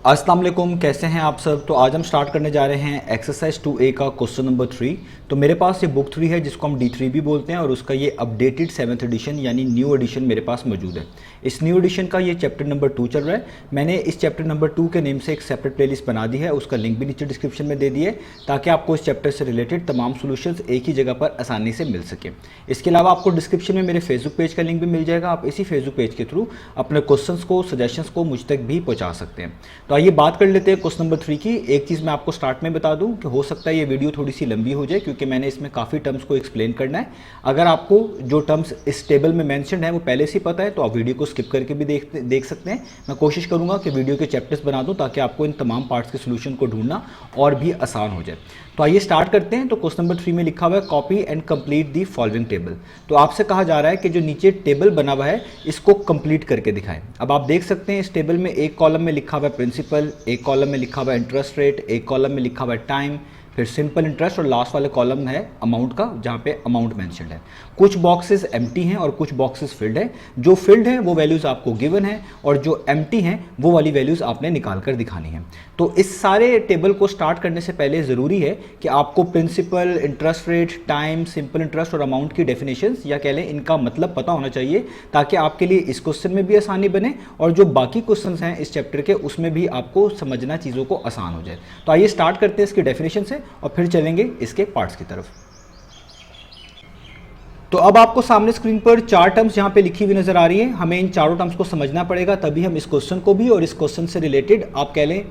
अस्सलाम वालेकुम, कैसे हैं आप सब। तो आज हम स्टार्ट करने जा रहे हैं एक्सरसाइज 2A का क्वेश्चन नंबर 3। तो मेरे पास ये बुक 3 है जिसको हम D3 भी बोलते हैं और उसका ये अपडेटेड 7th एडिशन यानी न्यू एडिशन मेरे पास मौजूद है। इस न्यू एडिशन का ये चैप्टर नंबर 2 चल रहा है। मैंने इस चैप्टर नंबर 2 के नेम से एक सेपरेट प्लेलिस्ट बना दी है, उसका लिंक भी नीचे डिस्क्रिप्शन में दे दिए ताकि आपको इस चैप्टर से रिलेटेड तमाम सोल्यूशंस एक ही जगह पर आसानी से मिल सके। इसके अलावा आपको डिस्क्रिप्शन में मेरे फेसबुक पेज का लिंक भी मिल जाएगा। आप इसी फेसबुक पेज के थ्रू अपने क्वेश्चंस को, सजेशंस को मुझ तक भी पहुँचा सकते हैं। तो आइए बात कर लेते हैं क्वेश्चन नंबर 3 की। एक चीज़ मैं आपको स्टार्ट में बता दूं कि हो सकता है ये वीडियो थोड़ी सी लंबी हो जाए क्योंकि मैंने इसमें काफ़ी टर्म्स को एक्सप्लेन करना है। अगर आपको जो टर्म्स इस टेबल में मेंशन्ड है वो पहले से पता है तो आप वीडियो को स्किप करके भी देख सकते हैं। मैं कोशिश करूंगा कि वीडियो के चैप्टर्स बना दूं ताकि आपको इन तमाम पार्ट्स के सोल्यूशन को ढूंढना और भी आसान हो जाए। तो आइए स्टार्ट करते हैं। तो क्वेश्चन नंबर 3 में लिखा हुआ है copy and complete the following table. तो आपसे कहा जा रहा है कि जो नीचे टेबल बना हुआ है इसको कंप्लीट करके दिखाएं। अब आप देख सकते हैं इस टेबल में एक कॉलम में लिखा हुआ है प्रिंसिपल, एक कॉलम में लिखा हुआ है इंटरेस्ट रेट, एक कॉलम में लिखा हुआ है टाइम, फिर सिंपल इंटरेस्ट और लास्ट वाले कॉलम है अमाउंट का जहाँ पे अमाउंट मेंशन्ड है। कुछ बॉक्सेस एम्प्टी हैं और कुछ बॉक्सेस फिल्ड है। जो फिल्ड है वो वैल्यूज़ आपको गिवन है और जो एम्प्टी हैं वो वाली वैल्यूज़ आपने निकाल कर दिखानी है। तो इस सारे टेबल को स्टार्ट करने से पहले ज़रूरी है कि आपको principal, interest rate, time, simple interest और अमाउंट की डेफिनेशंस या कह लें इनका मतलब पता होना चाहिए ताकि आपके लिए इस क्वेश्चन में भी आसानी बने और जो बाकी क्वेश्चन हैं इस चैप्टर के उसमें भी आपको समझना चीज़ों को आसान हो जाए। तो आइए स्टार्ट करते हैं इसकी डेफिनेशन से और फिर चलेंगे इसके पार्ट्स की तरफ। तो अब आपको सामने स्क्रीन पर 4 टर्म्स यहाँ पे लिखी हुई नजर आ रही है। हमें इन चारों टर्म्स को समझना पड़ेगा तभी हम इस क्वेश्चन को भी और इस क्वेश्चन से रिलेटेड आप कह लें।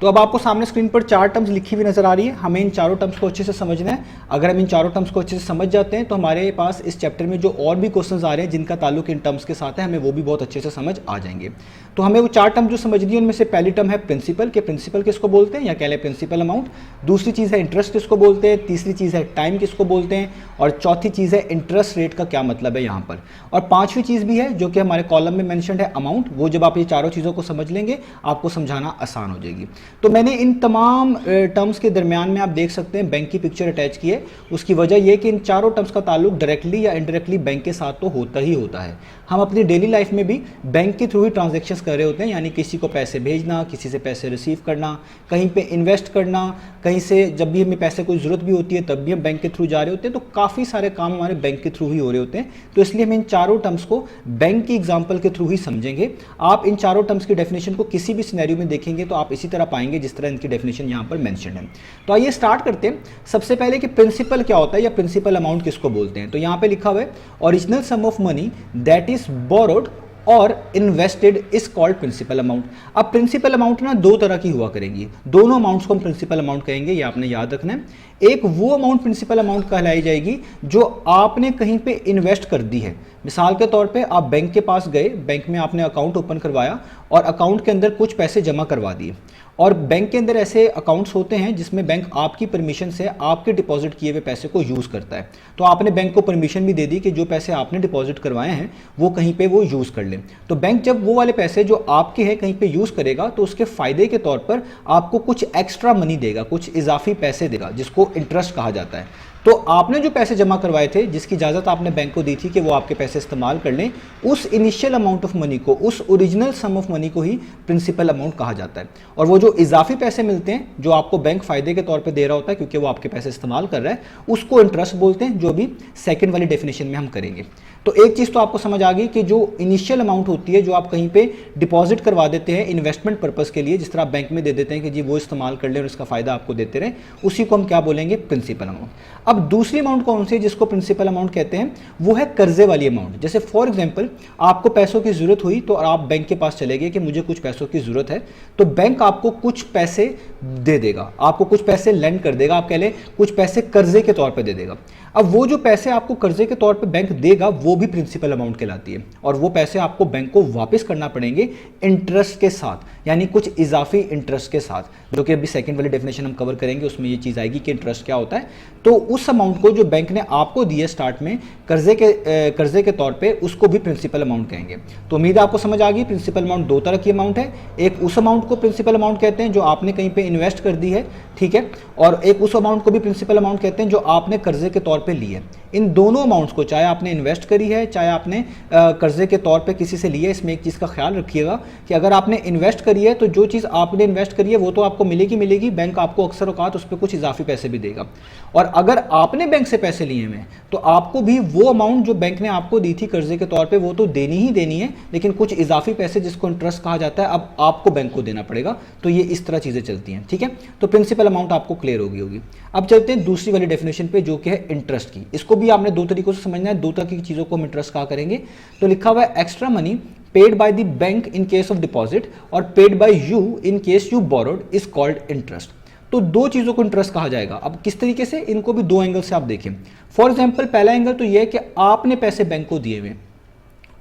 तो अब आपको सामने स्क्रीन पर 4 टर्म्स लिखी हुई नजर आ रही है। हमें इन चारों टर्म्स को अच्छे से समझना है। अगर हम इन चारों टर्म्स को अच्छे से समझ जाते हैं तो हमारे पास इस चैप्टर में जो और भी क्वेश्चंस आ रहे हैं जिनका ताल्लुक इन टर्म्स के साथ है हमें वो भी बहुत अच्छे से समझ आ जाएंगे। तो हमें वो 4 टर्म जो समझनी है उनमें से पहली टर्म है प्रिंसिपल के प्रिंसिपल किसको बोलते हैं या कह लें प्रिंसिपल अमाउंट। दूसरी चीज़ है इंटरेस्ट किसको बोलते हैं, तीसरी चीज़ है टाइम किसको बोलते हैं और चौथी चीज़ है इंटरेस्ट रेट का क्या मतलब है यहाँ पर। और पांचवी चीज़ भी है जो कि हमारे कॉलम में मेंशन्ड है अमाउंट। वो जब आप ये चारों चीज़ों को समझ लेंगे आपको समझाना आसान हो जाएगी। तो मैंने इन तमाम टर्म्स के दरमियान में आप देख सकते हैं बैंक की पिक्चर अटैच की है। उसकी वजह यह कि इन चारों टर्म्स का ताल्लुक डायरेक्टली या इनडायरेक्टली बैंक के साथ तो होता ही होता है। हम अपनी डेली लाइफ में भी बैंक के थ्रू ही ट्रांजैक्शंस कर रहे होते हैं, यानी किसी को पैसे भेजना, किसी से पैसे रिसीव करना, कहीं पे इन्वेस्ट करना, कहीं से जब भी हमें पैसे की ज़रूरत भी होती है तब भी हम बैंक के थ्रू जा रहे होते हैं। तो काफ़ी सारे काम हमारे बैंक के थ्रू ही हो रहे होते हैं। तो इसलिए हम इन चारों टर्म्स को बैंक की एग्जाम्पल के थ्रू ही समझेंगे। आप इन चारों टर्म्स की डेफिनेशन को किसी भी सिनेरियो में देखेंगे तो आप इसी तरह पाएंगे जिस तरह इनकी डेफिनेशन यहाँ पर मेंशन है। तो आइए स्टार्ट करते हैं। सबसे पहले कि प्रिंसिपल क्या होता है या प्रिंसिपल अमाउंट किसको बोलते हैं। तो यहाँ पे लिखा हुआ है original sum of money that is borrowed और invested is called principal amount. अब प्रिंसिपल अमाउंट ना दो तरह की हुआ करेंगी, दोनों अमाउंट्स को हम प्रिंसिपल अमाउंट कहेंगे, ये आपने याद रखना है। एक वो अमाउंट प्रिंसिपल अमाउंट कहलाई जाएगी जो आपने कहीं पे इन्वेस्ट कर दी है। मिसाल के तौर पे आप बैंक के पास गए, बैंक में आपने अकाउंट ओपन करवाया और अकाउंट के अंदर कुछ पैसे जमा करवा दिए। और बैंक के अंदर ऐसे अकाउंट्स होते हैं जिसमें बैंक आपकी परमिशन से आपके डिपॉजिट किए हुए पैसे को यूज़ करता है। तो आपने बैंक को परमिशन भी दे दी कि जो पैसे आपने डिपॉजिट करवाए हैं वो कहीं पे वो यूज़ कर लें। तो बैंक जब वो वाले पैसे जो आपके हैं कहीं पे यूज़ करेगा तो उसके फ़ायदे के तौर पर आपको कुछ एक्स्ट्रा मनी देगा, कुछ इजाफी पैसे देगा जिसको इंटरेस्ट कहा जाता है। तो आपने जो पैसे जमा करवाए थे, जिसकी इजाज़त आपने बैंक को दी थी कि वो आपके पैसे इस्तेमाल कर लें, उस इनिशियल अमाउंट ऑफ मनी को, उस ओरिजिनल सम ऑफ मनी को ही प्रिंसिपल अमाउंट कहा जाता है। और वो जो इजाफी पैसे मिलते हैं जो आपको बैंक फ़ायदे के तौर पे दे रहा होता है क्योंकि वो आपके पैसे इस्तेमाल कर रहा है, उसको इंटरेस्ट बोलते हैं, जो भी सेकेंड वाली डेफिनेशन में हम करेंगे। तो एक चीज़ तो आपको समझ आ गई कि जो इनिशियल अमाउंट होती है जो आप कहीं पे डिपॉजिट करवा देते हैं इन्वेस्टमेंट पर्पस के लिए, जिस तरह आप बैंक में दे देते हैं कि जी वो इस्तेमाल कर लें और इसका फ़ायदा आपको देते रहें, उसी को हम क्या बोलेंगे, प्रिंसिपल अमाउंट। अब दूसरी अमाउंट कौन सी है जिसको प्रिंसिपल अमाउंट कहते हैं, वो है कर्जे वाली अमाउंट। जैसे फॉर एग्जांपल आपको पैसों की ज़रूरत हुई तो आप बैंक के पास चले गए कि मुझे कुछ पैसों की ज़रूरत है, तो बैंक आपको कुछ पैसे दे देगा, आपको कुछ पैसे लेंड कर देगा, आप कह लें कुछ पैसे कर्जे के तौर पर दे देगा। अब वो जो पैसे आपको कर्जे के तौर पे बैंक देगा वो भी प्रिंसिपल अमाउंट कहलाती है और वो पैसे आपको बैंक को वापस करना पड़ेंगे इंटरेस्ट के साथ। यानी कुछ इजाफी इंटरेस्ट के साथ, जो कि अभी सेकंड वाली डेफिनेशन हम कवर करेंगे, उसमें ये चीज़ आएगी कि इंटरेस्ट क्या होता है। तो उस अमाउंट को जो बैंक ने आपको दिए स्टार्ट में कर्जे के तौर पे, उसको भी प्रिंसिपल अमाउंट कहेंगे। तो उम्मीद है आपको समझ आ गई। प्रिंसिपल अमाउंट दो तरह की अमाउंट है, एक उस अमाउंट को प्रिंसिपल अमाउंट कहते हैं जो आपने कहीं पे इन्वेस्ट कर दी है, ठीक है, और एक उस अमाउंट को भी प्रिंसिपल अमाउंट कहते हैं जो आपने कर्जे के तौर पे ली है। इन दोनों अमाउंट्स को, चाहे आपने इन्वेस्ट करी है चाहे आपने कर्जे के तौर पे किसी से ली है, इसमें एक चीज़ का ख्याल रखिएगा कि अगर आपने इन्वेस्ट करी है तो जो चीज़ आपने इन्वेस्ट करी है वो तो आपको मिलेगी, बैंक आपको अक्सर औकात उस पर कुछ इजाफी पैसे भी देगा। और अगर आपने बैंक से पैसे लिए हैं तो आपको भी वो अमाउंट जो बैंक ने आपको दी थी कर्जे के तौर पे वो तो देनी ही देनी है, लेकिन कुछ इजाफी पैसे जिसको इंटरेस्ट कहा जाता है अब आपको बैंक को देना पड़ेगा। तो ये इस तरह चीज़ें चलती हैं, ठीक है। तो प्रिंसिपल अमाउंट आपको क्लियर होगी। अब चलते हैं दूसरी वाली डेफिनेशन पे जो कि है इंटरेस्ट की। इसको भी आपने दो तरीकों से समझना है, दो तरह की चीज़ों को हम इंटरेस्ट कहा करेंगे। तो लिखा हुआ है extra money paid by the bank in case of deposit और paid by you in case you borrowed is called interest. तो दो चीज़ों को इंटरेस्ट कहा जाएगा। अब किस तरीके से, इनको भी दो एंगल से आप देखें। फॉर एग्जाम्पल पहला एंगल तो यह है कि आपने पैसे बैंक को दिए हुए,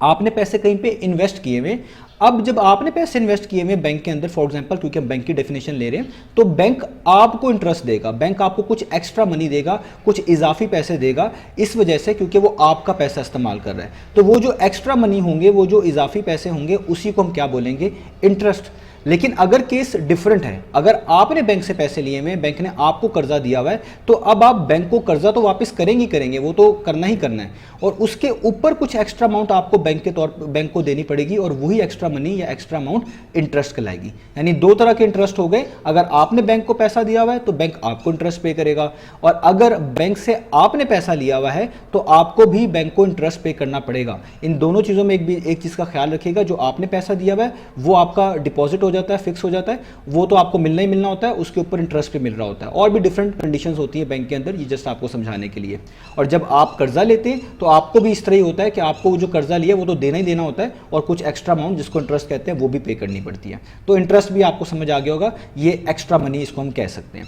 आपने पैसे कहीं पे इन्वेस्ट किए हुए। अब जब आपने पैसे इन्वेस्ट किए हुए बैंक के अंदर, फॉर एग्जांपल क्योंकि हम बैंक की डेफिनेशन ले रहे हैं, तो बैंक आपको इंटरेस्ट देगा, बैंक आपको कुछ एक्स्ट्रा मनी देगा, कुछ इजाफी पैसे देगा, इस वजह से क्योंकि वो आपका पैसा इस्तेमाल कर रहा है। तो वो जो एक्स्ट्रा मनी होंगे, वो जो इजाफी पैसे होंगे, उसी को हम क्या बोलेंगे, इंटरेस्ट। लेकिन अगर केस डिफरेंट है, अगर आपने बैंक से पैसे लिए हुए, बैंक ने आपको कर्जा दिया हुआ है, तो अब आप बैंक को कर्जा तो वापस करेंगे, वो तो करना ही करना है, और उसके ऊपर कुछ एक्स्ट्रा अमाउंट आपको बैंक को देनी पड़ेगी, और वही एक्स्ट्रा मनी या एक्स्ट्रा अमाउंट इंटरेस्ट कहलाएगी। यानी दो तरह के इंटरेस्ट हो गए। अगर आपने बैंक को पैसा दिया हुआ है तो बैंक आपको इंटरेस्ट पे करेगा, और अगर बैंक से आपने पैसा लिया हुआ है तो आपको भी बैंक को इंटरेस्ट पे करना पड़ेगा। इन दोनों चीज़ों में एक चीज़ का ख्याल रखिएगा, जो आपने पैसा दिया हुआ है वो आपका डिपॉजिट हो जाता है, फिक्स हो जाता है, वो तो आपको मिलना ही मिलना होता है, उसके ऊपर इंटरेस्ट पे मिल रहा होता है। और भी डिफरेंट कंडीशंस होती है बैंक के अंदर, ये जस्ट आपको समझाने के लिए। और जब आप कर्जा लेते हैं तो आपको भी इस तरह ही होता है कि आपको जो कर्जा लिया वो तो देना ही देना होता है, और कुछ एक्स्ट्रा अमाउंट जिसको इंटरेस्ट कहते हैं वो भी पे करनी पड़ती है। तो इंटरेस्ट भी आपको समझ आ गया होगा, ये एक्स्ट्रा मनी इसको हम कह सकते हैं।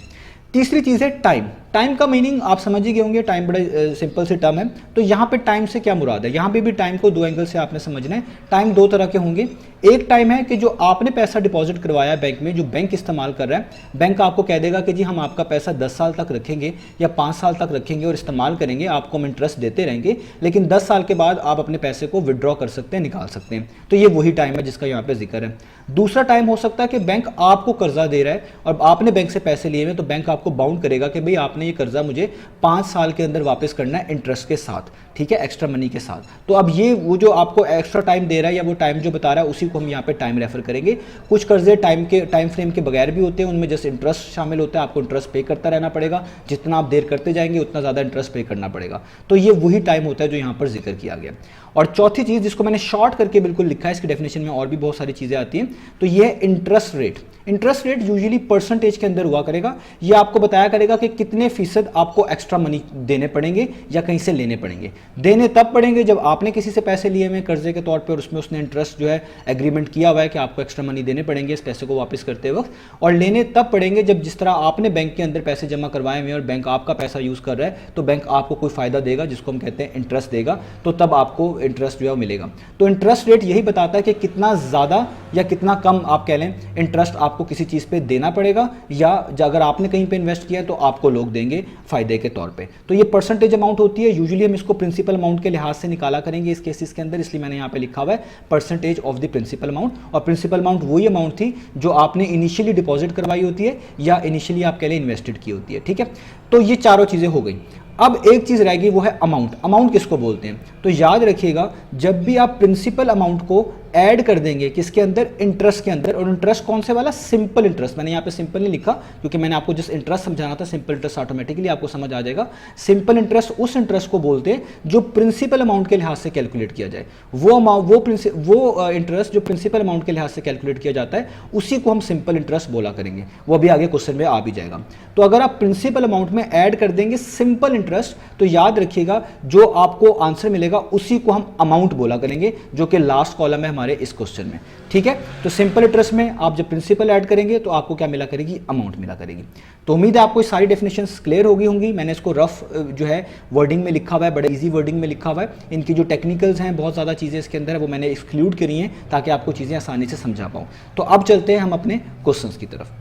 तीसरी चीज़ है टाइम। टाइम का मीनिंग आप समझ ही गए होंगे, टाइम बड़ा सिंपल सी टर्म है। तो यहाँ पे टाइम से क्या मुराद है, यहाँ पे भी टाइम को दो एंगल से आपने समझना है। टाइम दो तरह के होंगे। एक टाइम है कि जो आपने पैसा डिपॉजिट करवाया बैंक में, जो बैंक इस्तेमाल कर रहा है, बैंक आपको कह देगा कि जी हम आपका पैसा 10 साल तक रखेंगे या 5 साल तक रखेंगे और इस्तेमाल करेंगे, आपको हम इंटरेस्ट देते रहेंगे, लेकिन 10 साल के बाद आप अपने पैसे को विड्रॉ कर सकते हैं, निकाल सकते हैं। तो ये वही टाइम है जिसका यहाँ पे जिक्र है। दूसरा टाइम हो सकता है कि बैंक आपको कर्जा दे रहा है और आपने बैंक से पैसे लिए हुए, तो बैंक आपको बाउंड करेगा कि भाई आपने ये कर्जा मुझे 5 साल के अंदर वापस करना है इंटरेस्ट के साथ, ठीक है, एक्स्ट्रा मनी के साथ। तो अब ये वो जो आपको एक्स्ट्रा टाइम दे रहा है या वो टाइम जो बता रहा है, उसी को हम यहाँ पे टाइम रेफर करेंगे। कुछ कर्जे टाइम फ्रेम के बगैर भी होते हैं, उनमें जस्ट इंटरेस्ट शामिल होता है, आपको इंटरेस्ट पे करता रहना पड़ेगा, जितना आप देर करते जाएंगे उतना ज़्यादा इंटरेस्ट पे करना पड़ेगा। तो ये वही टाइम होता है जो यहाँ पर जिक्र किया गया। और चौथी चीज़ जिसको मैंने शॉर्ट करके बिल्कुल लिखा है, इसकी डेफिनेशन में और भी बहुत सारी चीज़ें आती हैं, तो ये है interest rate. Interest rate usually percentage के अंदर हुआ करेगा। ये आपको बताया करेगा कि कितने फीसद आपको एक्स्ट्रा मनी देने पड़ेंगे या कहीं से लेने पड़ेंगे। देने तब पड़ेंगे जब आपने किसी से पैसे लिए हुए कर्जे के तौर पे और उसमें उसने इंटरेस्ट जो है एग्रीमेंट किया हुआ है कि आपको एक्स्ट्रा मनी देने पड़ेंगे इस पैसे को वापस करते वक्त। और लेने तब पड़ेंगे जब जिस तरह आपने बैंक के अंदर पैसे जमा करवाए हुए और बैंक आपका पैसा यूज़ कर रहा है, तो बैंक आपको कोई फ़ायदा देगा जिसको हम कहते हैं इंटरेस्ट देगा, तो तब आपको इंटरेस्ट जो है मिलेगा। तो इंटरेस्ट रेट यही बताता है कि कितना ज़्यादा या कितना कम आप कह लें इंटरेस्ट आपको किसी चीज़ पे देना पड़ेगा, या अगर आपने कहीं पे इन्वेस्ट किया तो आपको लोग देंगे फ़ायदे के तौर पे। तो ये परसेंटेज अमाउंट होती है। यूजुअली हम इसको प्रिंसिपल अमाउंट के लिहाज से निकाला करेंगे इस केसेस के अंदर, इसलिए मैंने यहाँ पे लिखा हुआ है percentage of the principal amount. और प्रिंसिपल अमाउंट वही अमाउंट थी जो आपने इनिशियली डिपॉजिट करवाई होती है या इनिशियली आप कह लें इन्वेस्टेड की होती है, ठीक है। तो ये चारों चीज़ें हो गई। अब एक चीज़ रहेगी, वो है अमाउंट। अमाउंट किसको बोलते हैं, तो याद रखिएगा जब भी आप प्रिंसिपल अमाउंट को ऐड कर देंगे किसके अंदर, इंटरेस्ट के अंदर। और इंटरेस्ट कौन से वाला, सिंपल इंटरेस्ट। मैंने यहाँ पे सिंपल नहीं लिखा क्योंकि मैंने आपको जिस इंटरेस्ट समझाना था, सिंपल इंटरेस्ट ऑटोमेटिकली आपको समझ आ जाएगा। सिंपल इंटरेस्ट उस इंटरेस्ट को बोलते हैं जो प्रिंसिपल अमाउंट के लिहाज से कैलकुलेट किया जाए। वो इंटरेस्ट जो प्रिंसिपल अमाउंट के लिहाज से कैलकुलेट किया जाता है, उसी को हम सिंपल इंटरेस्ट बोला करेंगे। वो अभी आगे क्वेश्चन में आ भी जाएगा। तो अगर आप प्रिंसिपल अमाउंट में ऐड कर देंगे सिंपल इंटरेस्ट, तो याद रखिएगा जो आपको आंसर मिलेगा उसी को हम अमाउंट बोला करेंगे, जो कि लास्ट कॉलम है हमारे इस क्वेश्चन में। ठीक है, तो सिंपल इंटरेस्ट में आप जब प्रिंसिपल ऐड करेंगे तो आपको क्या मिला करेगी, अमाउंट मिला करेगी। तो उम्मीद है आपको ये सारी डेफिनेशंस क्लियर हो गई होंगी। मैंने इसको रफ जो है वर्डिंग में लिखा हुआ है, बड़ा इजी वर्डिंग में लिखा हुआ है। इनकी जो टेक्निकल्स हैं, बहुत ज़्यादा चीज़ें इसके अंदर है, वो मैंने एक्सक्लूड करी हैं ताकि आपको चीज़ें आसानी से समझा पाऊँ। तो अब चलते हैं हम अपने क्वेश्चंस की तरफ।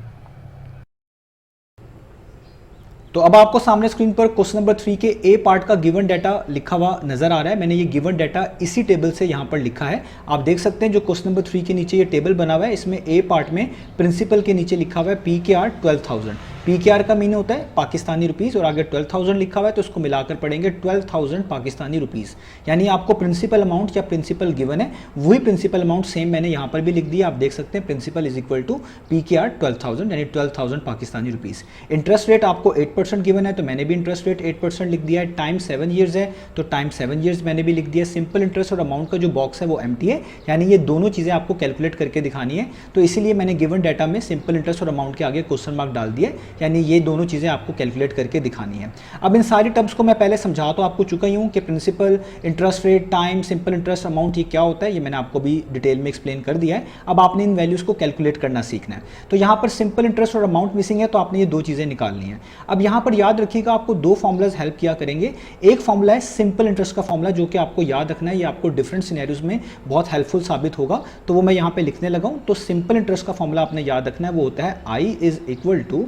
तो अब आपको सामने स्क्रीन पर क्वेश्चन नंबर 3 के ए पार्ट का गिवन डाटा लिखा हुआ नजर आ रहा है। मैंने ये गिवन डाटा इसी टेबल से यहाँ पर लिखा है। आप देख सकते हैं जो क्वेश्चन नंबर 3 के नीचे ये टेबल बना हुआ है, इसमें ए पार्ट में प्रिंसिपल के नीचे लिखा हुआ है PKR 12,000। PKR का मीन होता है पाकिस्तानी रुपीस और आगे 12,000 लिखा हुआ है, तो इसको मिलाकर पढ़ेंगे 12,000 पाकिस्तानी रुपीस। यानी आपको प्रिंसिपल अमाउंट या प्रिंसिपल गिवन है, वही प्रिंसिपल अमाउंट सेम मैंने यहाँ पर भी लिख दिया। आप देख सकते हैं principal is equal to PKR 12,000 यानी 12,000 पाकिस्तानी रुपीस। इंटरेस्ट रेट आपको 8% गिवन है, तो मैंने भी इंटरेस्ट रेट 8% लिख दिया है। टाइम 7 ईयर्स है, तो टाइम 7 ईयर्स मैंने भी लिख दिया। सिंपल इंटरेस्ट और अमाउंट का जो बॉक्स है वो एम्प्टी है, यानी ये दोनों चीज़ें आपको कैलकुलेट करके दिखानी है। तो इसीलिए मैंने गिवन डाटा में सिंपल इंटरेस्ट और अमाउंट के आगे क्वेश्चन मार्क डाल दिए, यानी ये दोनों चीज़ें आपको कैलकुलेट करके दिखानी है। अब इन सारी टर्म्स को मैं पहले समझा तो आपको चुका ही हूँ कि principal, interest rate, time, simple interest, amount ये क्या होता है, ये मैंने आपको भी डिटेल में एक्सप्लेन कर दिया है। अब आपने इन वैल्यूज़ को कैलकुलेट करना सीखना है। तो यहाँ पर सिंपल इंटरेस्ट और अमाउंट मिसिंग है, तो आपने ये दो चीज़ें निकालनी है। अब यहाँ पर याद रखिएगा, आपको दो फॉर्मुलाज हेल्प किया करेंगे। एक फॉर्मुला है सिंपल इंटरेस्ट का फॉर्मुला, जो कि आपको याद रखना है, ये आपको डिफरेंट सिनेरियोज में बहुत हेल्पफुल साबित होगा, तो वो मैं यहाँ पे लिखने लगा हूँ। तो सिंपल इंटरेस्ट का फॉर्मुला आपने याद रखना है, वो होता है I is equal to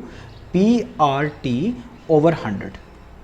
PRT over 100।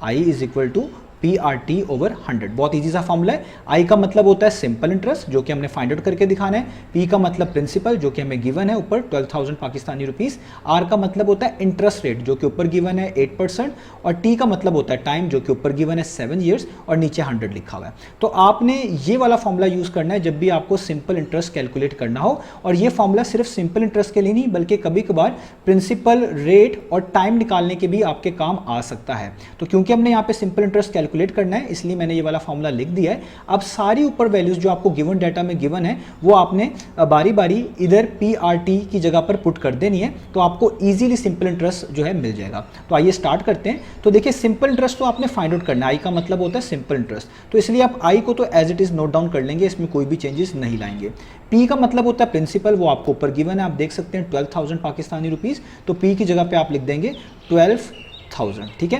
I is equal to PRT over 100। बहुत इजी सा फॉर्मूला है। I का मतलब होता है सिंपल इंटरेस्ट, जो कि हमने फाइंड आउट करके दिखाना है। P का मतलब प्रिंसिपल, जो कि हमें गिवन है ऊपर 12,000 पाकिस्तानी रुपीस। R का मतलब होता है इंटरेस्ट रेट, जो कि ऊपर गिवन है 8%। और T का मतलब होता है टाइम, जो कि ऊपर गिवन है 7 ईयर्स और नीचे 100 लिखा हुआ है। तो आपने ये वाला फॉर्मूला यूज करना है जब भी आपको सिंपल इंटरेस्ट कैलकुलेट करना हो। और ये फॉर्मूला सिर्फ सिंपल इंटरेस्ट के लिए नहीं, बल्कि कभी कभार प्रिंसिपल, रेट और टाइम निकालने के भी आपके काम आ सकता है। तो क्योंकि हमने यहाँ पे सिंपल इंटरेस्ट कैलकुलेट करना है, इसलिए मैंने ये वाला फॉर्मूला लिख दिया है। अब सारी ऊपर वैल्यूज जो आपको गिवन डाटा में गिवन है, वो आपने बारी बारी इधर PRT की जगह पर पुट कर देनी है, तो आपको इजीली सिंपल इंटरेस्ट जो है मिल जाएगा। तो आइए स्टार्ट करते हैं। तो देखिए सिंपल इंटरेस्ट तो आपने फाइंड आउट करना है। I का मतलब होता है सिंपल इंटरेस्ट, तो इसलिए आप I को तो as it is note down कर लेंगे, इसमें कोई भी चेंजेस नहीं लाएंगे। P का मतलब होता है प्रिंसिपल, वो आपको ऊपर गिवन है, आप देख सकते हैं 12,000 पाकिस्तानी रुपीस, तो P की जगह पे आप लिख देंगे 12,000। ठीक है,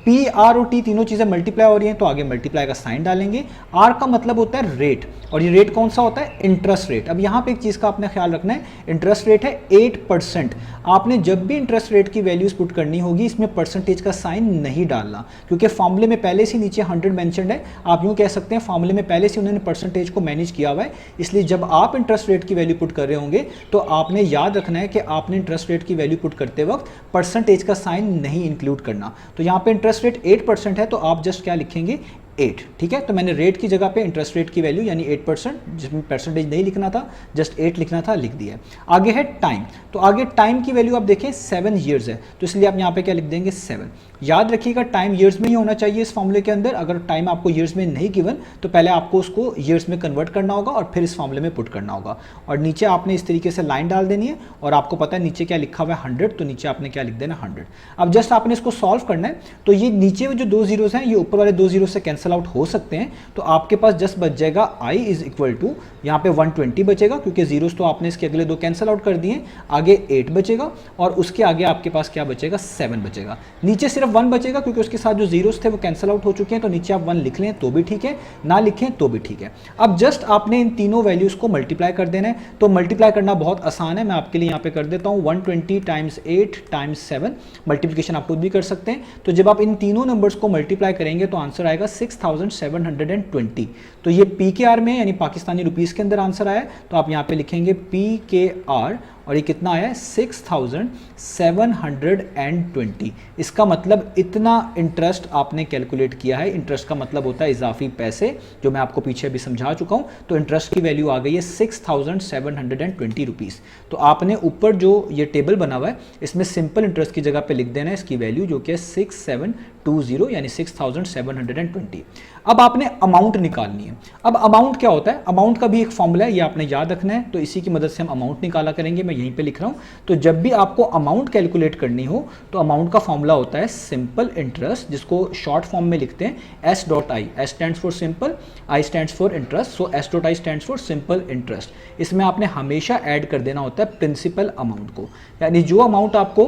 P, R और T तीनों चीजें मल्टीप्लाई हो रही हैं, तो आगे मल्टीप्लाई का साइन डालेंगे। R का मतलब होता है रेट, और ये रेट कौन सा होता है, इंटरेस्ट रेट। अब यहाँ पे एक चीज का आपने ख्याल रखना है, इंटरेस्ट रेट है 8%। आपने जब भी इंटरेस्ट रेट की वैल्यूज पुट करनी होगी, इसमें परसेंटेज का साइन नहीं डालना, क्योंकि फॉर्मूले में पहले से नीचे 100 मेंशन्ड है। आप यूं कह सकते हैं फॉर्मूले में पहले से उन्होंने परसेंटेज को मैनेज किया हुआ है, इसलिए जब आप इंटरेस्ट रेट की वैल्यू पुट कर रहे होंगे, तो आपने याद रखना है कि आपने इंटरेस्ट रेट की वैल्यू पुट करते वक्त परसेंटेज का साइन नहीं इंक्लूड करना। तो यहाँ पे इंटरेस्ट रेट 8% है, तो आप जस्ट क्या लिखेंगे, 8। ठीक है, तो मैंने रेट की जगह पे इंटरेस्ट रेट की वैल्यू यानी 8%, जिसमें परसेंटेज नहीं लिखना था, जस्ट 8 लिखना था, लिख दिया। आगे है टाइम, तो आगे टाइम की वैल्यू आप देखें 7 ईयर्स है, तो इसलिए आप यहाँ पे क्या लिख देंगे, 7। याद रखिएगा टाइम ईयर्स में ही होना चाहिए इस फॉर्मूले के अंदर। अगर टाइम आपको ईयर्स में नहीं गिवन, तो पहले आपको उसको ईयर्स में कन्वर्ट करना होगा और फिर इस फॉर्मूले में पुट करना होगा। और नीचे आपने इस तरीके से लाइन डाल देनी है, और आपको पता है नीचे क्या लिखा हुआ है, 100, तो नीचे आपने क्या लिख देना, 100। अब जस्ट आपने इसको सॉल्व करना है, तो ये नीचे में जो 2 जीरोस हैं, ये ऊपर वाले 2 जीरो से कैंसिल आउट हो सकते हैं, तो आपके पास जस्ट बच जाएगा I इज इक्वल टू, यहाँ पे 120 बचेगा, क्योंकि जीरोस तो आपने इसके अगले दो कैंसिल आउट कर दिए। आगे 8 बचेगा, और उसके आगे आपके पास क्या बचेगा, 7 बचेगा। नीचे सिर्फ 1 बचेगा, क्योंकि उसके साथ जो जीरोस थे वो कैंसिल आउट हो चुके हैं, तो नीचे आप 1 लिख लें तो भी ठीक है, ना लिखें तो भी ठीक है। अब जस्ट आपने इन तीनों वैल्यूज को मल्टीप्लाई कर देना है। तो मल्टीप्लाई करना बहुत आसान है, मैं आपके लिए यहाँ पे कर देता हूँ। 120 टाइम्स 8 टाइम्स 7, मल्टीप्लिकेशन आप खुद भी कर सकते हैं। तो जब आप इन तीनों नंबर्स को मल्टीप्लाई करेंगे, तो आंसर आएगा 6,720। तो ये PKR में यानी पाकिस्तानी रुपीस के अंदर आंसर आया, तो आप यहाँ पे लिखेंगे PKR, और ये कितना आया, 6,720। इसका मतलब इतना इंटरेस्ट आपने कैलकुलेट किया है। इंटरेस्ट का मतलब होता है इजाफी पैसे, जो मैं आपको पीछे भी समझा चुका हूँ। तो इंटरेस्ट की वैल्यू आ गई है 6,720 रुपीस। तो आपने ऊपर जो ये टेबल बना हुआ है, इसमें सिंपल इंटरेस्ट की जगह पे लिख देना है इसकी वैल्यू, जो कि है 6,720 यानी 6,720। अब आपने अमाउंट निकालनी है। अब अमाउंट क्या होता है, अमाउंट का भी एक फॉर्मूला है, ये आपने याद रखना है। तो इसी की मदद से हम अमाउंट निकाला करेंगे। मैं मैं यहीं पे लिख रहा हूँ। तो जब भी आपको अमाउंट कैलकुलेट करनी हो तो अमाउंट का फॉर्मूला होता है सिंपल इंटरेस्ट, जिसको शॉर्ट फॉर्म में लिखते हैं S dot I. S stands for simple, I stands for interest, so S dot I stands for simple interest. इसमें आपने हमेशा ऐड कर देना होता है प्रिंसिपल अमाउंट को, यानी जो अमाउंट आपको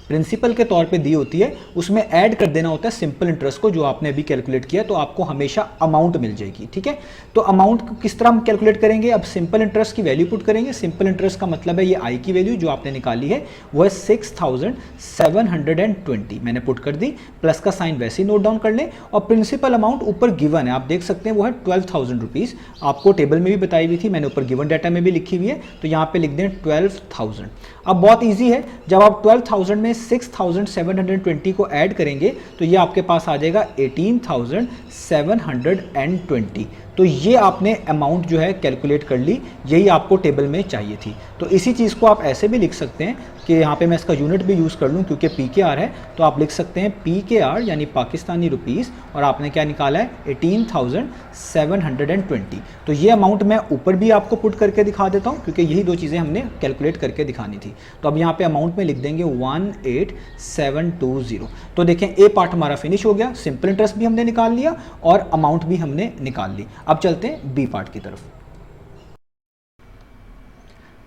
प्रिंसिपल के तौर पे दी होती है उसमें ऐड कर देना होता है सिंपल इंटरेस्ट को, जो आपने अभी कैलकुलेट किया, तो आपको हमेशा अमाउंट मिल जाएगी। ठीक है, तो अमाउंट को किस तरह हम कैलकुलेट करेंगे? अब सिंपल इंटरेस्ट की वैल्यू पुट करेंगे। सिंपल इंटरेस्ट का मतलब है ये आई की वैल्यू जो आपने निकाली है वो है 6720, मैंने पुट कर दी, प्लस का साइन वैसे ही नोट डाउन कर लें। और प्रिंसिपल अमाउंट ऊपर गिवन है, आप देख सकते हैं वो है 12,000 रुपीज़, आपको टेबल में भी बताई हुई थी, मैंने ऊपर गिवन डाटा में भी लिखी हुई है, तो यहाँ पे लिख दें 12,000। अब बहुत ईजी है, जब आप 12,000 में 6,720 को ऐड करेंगे तो ये आपके पास आ जाएगा 18,720। तो ये आपने अमाउंट जो है कैलकुलेट कर ली, यही आपको टेबल में चाहिए थी। तो इसी चीज़ को आप ऐसे भी लिख सकते हैं कि यहाँ पे मैं इसका यूनिट भी यूज़ कर लूँ क्योंकि PKR है, तो आप लिख सकते हैं PKR यानी पाकिस्तानी रुपीज़, और आपने क्या निकाला है 18,720। तो ये अमाउंट मैं ऊपर भी आपको पुट करके दिखा देता हूँ क्योंकि यही दो चीज़ें हमने कैलकुलेट करके दिखानी थी। तो अब यहाँ पे अमाउंट में लिख देंगे 18,720। तो देखें ए पार्ट हमारा फिनिश हो गया, सिंपल इंटरेस्ट भी हमने निकाल लिया और अमाउंट भी हमने निकाल ली। अब चलते हैं बी पार्ट की तरफ।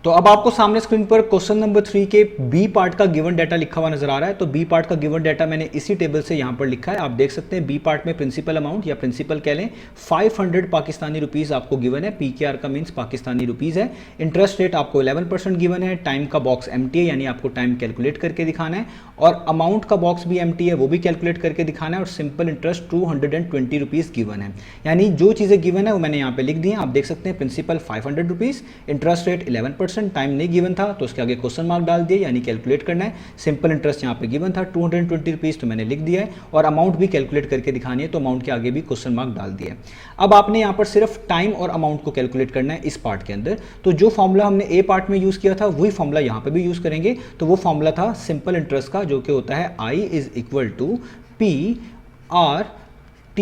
तो अब आपको सामने स्क्रीन पर क्वेश्चन नंबर 3 के बी पार्ट का गिवन डाटा लिखा हुआ नजर आ रहा है। तो बी पार्ट का गिवन डाटा मैंने इसी टेबल से यहाँ पर लिखा है, आप देख सकते हैं। बी पार्ट में प्रिंसिपल अमाउंट या प्रिंसिपल कह लें 500 पाकिस्तानी रुपीज़ आपको गिवन है, PKR का मीन्स पाकिस्तानी रुपीज़ है। इंटरेस्ट रेट आपको 11% गिवन है, टाइम का बॉक्स एम्प्टी है यानी आपको टाइम कैलकुलेट करके दिखाना है, और अमाउंट का बॉक्स भी एम्प्टी है वो भी कैलकुलेट करके दिखाना है, और सिंपल इंटरेस्ट 220 रुपीज़ गिवन है। यानी जो चीज़ें गिवन है वो मैंने यहाँ पे लिख दी हैं, आप देख सकते हैं। Principal 500 rupees, interest rate 11%, time नहीं गिवन था तो उसके आगे क्वेश्चन मार्क डाल दिए यानी कैलकुलेट करना है। सिंपल इंटरेस्ट यहाँ पे गिवन था 220 रुपीज़, तो मैंने लिख दिया है, और अमाउंट भी कैलकुलेट करके दिखानी है तो अमाउंट के आगे भी क्वेश्चन मार्क डाल दिया है। अब आपने यहाँ पर सिर्फ टाइम और अमाउंट को कैलकुलेट करना है इस पार्ट के अंदर। तो जो फॉर्मूला हमने ए पार्ट में यूज़ किया था वही फॉर्मूला यहाँ पे भी यूज़ करेंगे। तो वो फॉर्मूला था सिंपल इंटरेस्ट का, जो कि होता है I is equal to PRT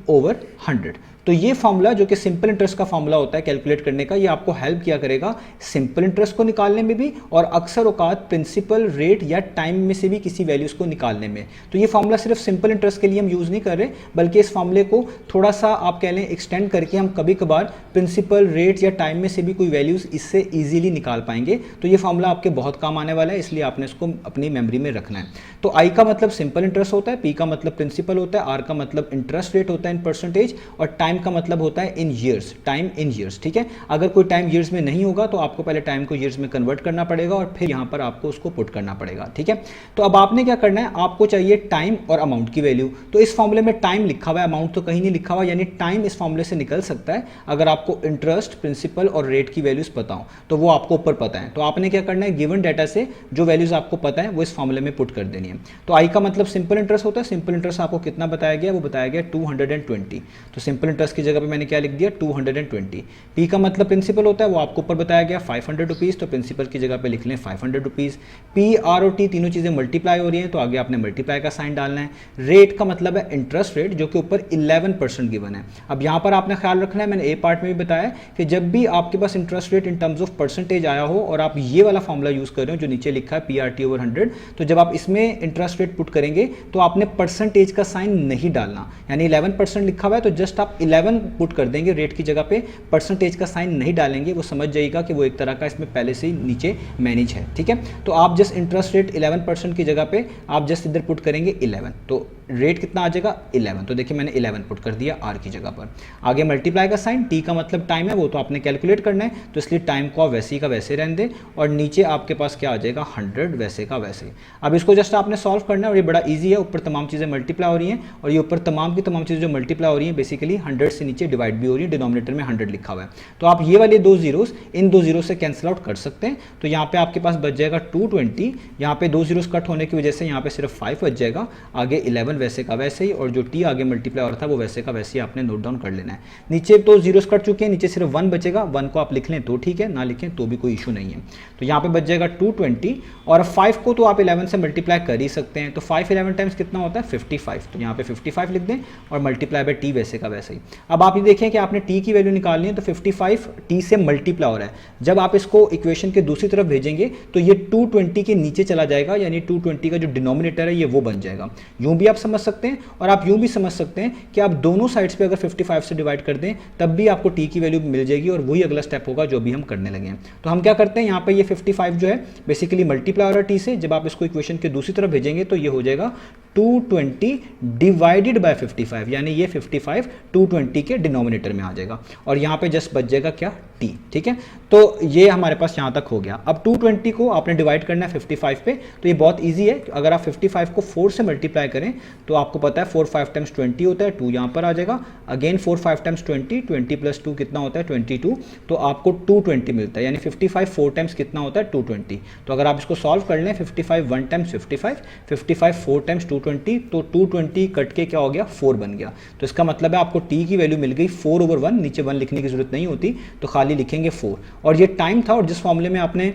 over 100। तो ये फॉर्मूला जो कि सिंपल इंटरेस्ट का फॉर्मूला होता है कैलकुलेट करने का, ये आपको हेल्प किया करेगा सिंपल इंटरेस्ट को निकालने में भी, और अक्सर औकात प्रिंसिपल रेट या टाइम में से भी किसी वैल्यूज़ को निकालने में। तो ये फॉर्मूला सिर्फ सिंपल इंटरेस्ट के लिए हम यूज़ नहीं कर रहे, बल्कि इस फॉर्मूले को थोड़ा सा आप कह लें एक्सटेंड करके हम कभी कभार प्रिंसिपल रेट या टाइम में से भी कोई वैल्यूज़ इससे ईजिली निकाल पाएंगे। तो ये फॉर्मूला आपके बहुत काम आने वाला है, इसलिए आपने इसको अपनी मेमोरी में रखना है। तो आई का मतलब सिंपल इंटरेस्ट होता है, पी का मतलब प्रिंसिपल होता है, आर का मतलब इंटरेस्ट रेट होता है इन परसेंटेज, और टाइम का मतलब होता है इन ईयर्स, टाइम इन ईयर्स। ठीक है, अगर कोई टाइम ईयर्स में नहीं होगा तो आपको पहले टाइम को ईयर्स में कन्वर्ट करना पड़ेगा और फिर यहां पर आपको उसको पुट करना पड़ेगा। ठीक है, तो अब आपने क्या करना है, आपको चाहिए टाइम और अमाउंट की वैल्यू। तो इस फॉर्मूले में टाइम लिखा हुआ है, अमाउंट तो कहीं नहीं लिखा हुआ, यानी टाइम इस फॉर्मूले से निकल सकता है अगर आपको इंटरेस्ट, प्रिंसिपल और रेट की वैल्यूज पता हो, तो वो आपको ऊपर पता है। तो आपने क्या करना है, गिवन डाटा से जो वैल्यूज आपको पता है वो इस फॉर्मूले में पुट कर देनी है। तो आई का मतलब सिंपल इंटरेस्ट होता है, सिंपल इंटरेस्ट आपको कितना बताया गया, वो बताया गया 220। तो सिंपल इंटरेस्ट की जगह पे मैंने क्या लिख दिया, 220। पी का मतलब प्रिंसिपल होता है, वो आपको ऊपर बताया गया 500 रुपीज़, तो प्रिंसिपल की जगह पे लिख लें 500 रुपीज़। पी, आर और टी तीनों चीज़ें मल्टीप्लाई हो रही हैं तो आगे आपने मल्टीप्लाई का साइन डालना है। रेट का मतलब है इंटरेस्ट रेट, जो कि ऊपर 11% गिवन है। अब यहाँ पर आपने ख्याल रखना है, मैंने ए पार्ट में भी बताया कि जब भी आपके पास interest rate in terms of percentage आया हो और आप ये वाला फॉर्मूला यूज़ कर रहे हो जो नीचे लिखा है PRT ओवर 100, तो जब आप इसमें इंटरेस्ट रेट पुट करेंगे तो आपने परसेंटेज का साइन नहीं डालना, यानी 11% लिखा हुआ है तो जस्ट आप 11 पुट कर देंगे रेट की जगह पे, परसेंटेज का साइन नहीं डालेंगे। वो समझ जाइएगा कि वो एक तरह का इसमें पहले से ही नीचे मैनेज है। ठीक है, तो आप जस्ट इंटरेस्ट रेट 11% की जगह पे आप जस्ट इधर पुट करेंगे 11, तो रेट कितना आ जाएगा 11। तो देखिए मैंने 11 पुट कर दिया आर की जगह पर। आगे मल्टीप्लाई का साइन, टी का मतलब टाइम है, वो तो आपने कैलकुलेट करना है, तो इसलिए टाइम को आप वैसे ही का वैसे रहने दें, और नीचे आपके पास क्या आ जाएगा 100 वैसे का वैसे। अब इसको जस्ट आपने सॉल्व करना है और ये बड़ा ईजी है, ऊपर तमाम चीज़ें मल्टीप्लाई हो रही हैं और ये ऊपर तमाम की तमाम चीज़ें जो मल्टीप्लाई हो रही हैं बेसिकली 100 से नीचे डिवाइड भी हो रही है, डिनोमिनेटर में 100 लिखा हुआ है। तो आप ये वाले दो जीरोस इन दो जीरो से कैंसिल आउट कर सकते हैं। तो यहाँ पे आपके पास बच जाएगा 220, यहाँ पे दो जीरोस कट होने की वजह से यहाँ पे सिर्फ 5 बच जाएगा, आगे 11 वैसे का वैसे ही, और जो टी आगे मल्टीप्लाई हो रहा था वो वैसे का वैसे ही आपने नोट डाउन कर लेना है। नीचे तो जीरोस कट चुके हैं, नीचे सिर्फ 1 बचेगा, 1 को आप लिख लें तो ठीक है, ना लिखें तो भी कोई इशू नहीं है। तो यहाँ पे बच जाएगा 220, और 5 को तो आप 11 से मल्टीप्लाई कर ही सकते हैं, तो 5 11 टाइम्स कितना होता है 55, तो यहाँ पे 55 लिख दें और मल्टीप्लाई बाय टी वैसे का वैसे ही। अब आप ये देखें कि आपने टी की वैल्यू निकालनी है तो 55 टी से मल्टीप्लाई हो रहा है। जब आप इसको इक्वेशन के दूसरी तरफ भेजेंगे तो ये 220 के नीचे चला जाएगा, यानी 220 का जो डिनोमिनेटर है ये वो बन जाएगा। यूं भी आप समझ सकते हैं और आप यूं भी समझ सकते हैं कि आप दोनों साइड्स पे अगर 55 से डिवाइड कर दें तब भी आपको टी की वैल्यू मिल जाएगी, और वही अगला स्टेप होगा जो भी हम करने लगे हैं। तो हम क्या करते हैं, यहाँ पे ये 55 जो है बेसिकली मल्टीप्लाई हो रहा है टी से, जब आप इसको इक्वेशन के दूसरी तरफ भेजेंगे तो ये हो जाएगा 220 डिवाइडेड बाय 55, यानी ये 55 220 के डिनोमिनेटर में आ जाएगा और यहाँ पे जस्ट बच जाएगा क्या, टी। ठीक है, तो ये हमारे पास यहाँ तक हो गया। अब 220 को आपने डिवाइड करना है 55 पे, तो ये बहुत इजी है। अगर आप 55 को 4 से मल्टीप्लाई करें तो आपको पता है 4 5 टाइम्स 20 होता है, 2 यहाँ पर आ जाएगा। अगेन 4 5 टाइम्स 20, 20 प्लस 2 कितना होता है 22, तो आपको 220 मिलता है, यानी 55 4 टाइम्स कितना होता है 220। तो अगर आप इसको सॉल्व कर लें 55 1 टाइम्स 55, 55 4 टाइम्स 220, तो 220 कट के क्या हो गया 4 बन गया। तो इसका मतलब है आपको टी की वैल्यू मिल गई 4/1, नीचे 1 लिखने की जरूरत नहीं होती, तो खाली लिखेंगे 4। और ये टाइम था, और जिस फॉर्मूले में आपने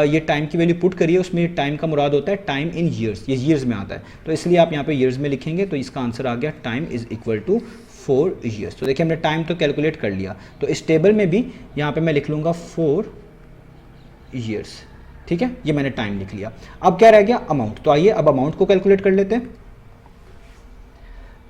ये टाइम की वैल्यू पुट करी है उसमें टाइम का मुराद होता है टाइम इन ईयर्स, ये ईयर्स में आता है, तो इसलिए आप यहाँ पे ईयर्स में लिखेंगे। तो इसका आंसर आ गया time is equal to 4 years. तो देखिए हमने टाइम तो कैलकुलेट कर लिया, तो इस टेबल में भी यहाँ पे मैं लिख लूँगा 4 ईयर्स। ठीक है, ये मैंने टाइम लिख लिया। अब क्या रह गया, अमाउंट। तो आइए अब अमाउंट को कैलकुलेट कर लेते हैं।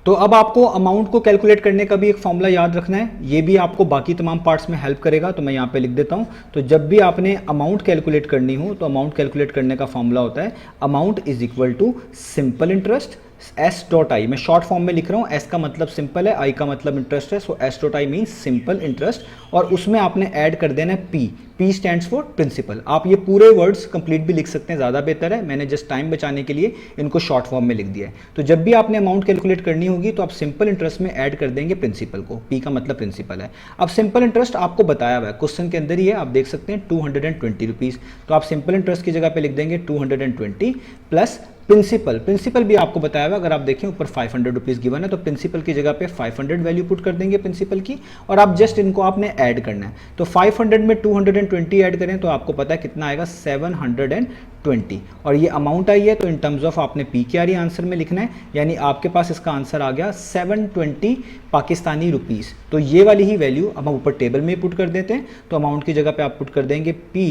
तो अब आपको अमाउंट को कैलकुलेट करने का भी एक फॉर्मूला याद रखना है, ये भी आपको बाकी तमाम पार्ट्स में हेल्प करेगा, तो मैं यहाँ पे लिख देता हूँ। तो जब भी आपने अमाउंट कैलकुलेट करनी हो तो अमाउंट कैलकुलेट करने का फॉर्मूला होता है amount is equal to simple interest S dot I. मैं शॉर्ट फॉर्म में लिख रहा हूँ, एस का मतलब सिंपल है, आई का मतलब इंटरेस्ट है, so S dot I means simple interest, और उसमें आपने ऐड कर देना है P. P stands for principal. आप ये पूरे वर्ड्स कंप्लीट भी लिख सकते हैं, ज़्यादा बेहतर है, मैंने जस्ट टाइम बचाने के लिए इनको शॉर्ट फॉर्म में लिख दिया है। तो जब भी आपने अमाउंट कैलकुलेट करनी होगी तो आप सिंपल इंटरेस्ट में ऐड कर देंगे प्रिंसिपल को, पी का मतलब प्रिंसिपल है। अब सिंपल इंटरेस्ट आपको बताया हुआ है, क्वेश्चन के अंदर ही है, आप देख सकते हैं 220 रुपीज़, तो आप सिंपल इंटरेस्ट की जगह पे लिख देंगे 220 प्लस प्रिंसिपल। प्रिंसिपल भी आपको बताया हुआ, अगर आप देखें ऊपर 500 रुपीज़ गिवन है, तो प्रिंसिपल की जगह पे 500 वैल्यू पुट कर देंगे प्रिंसिपल की, और आप जस्ट इनको आपने ऐड करना है। तो 500 में 220 ऐड करें तो आपको पता है कितना आएगा 720, और ये अमाउंट आई है, तो इन टर्म्स ऑफ आपने पी के आर आंसर में लिखना है, यानी आपके पास इसका आंसर आ गया 720 पाकिस्तानी रुपीज़। तो ये वाली ही वैल्यू अब हम ऊपर टेबल में पुट कर देते हैं, तो अमाउंट की जगह पे आप पुट कर देंगे पी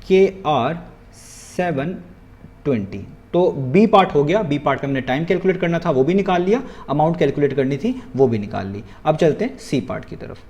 के आर 720। तो बी पार्ट हो गया, बी पार्ट में हमने टाइम कैलकुलेट करना था वो भी निकाल लिया, अमाउंट कैलकुलेट करनी थी वो भी निकाल ली। अब चलते हैं सी पार्ट की तरफ।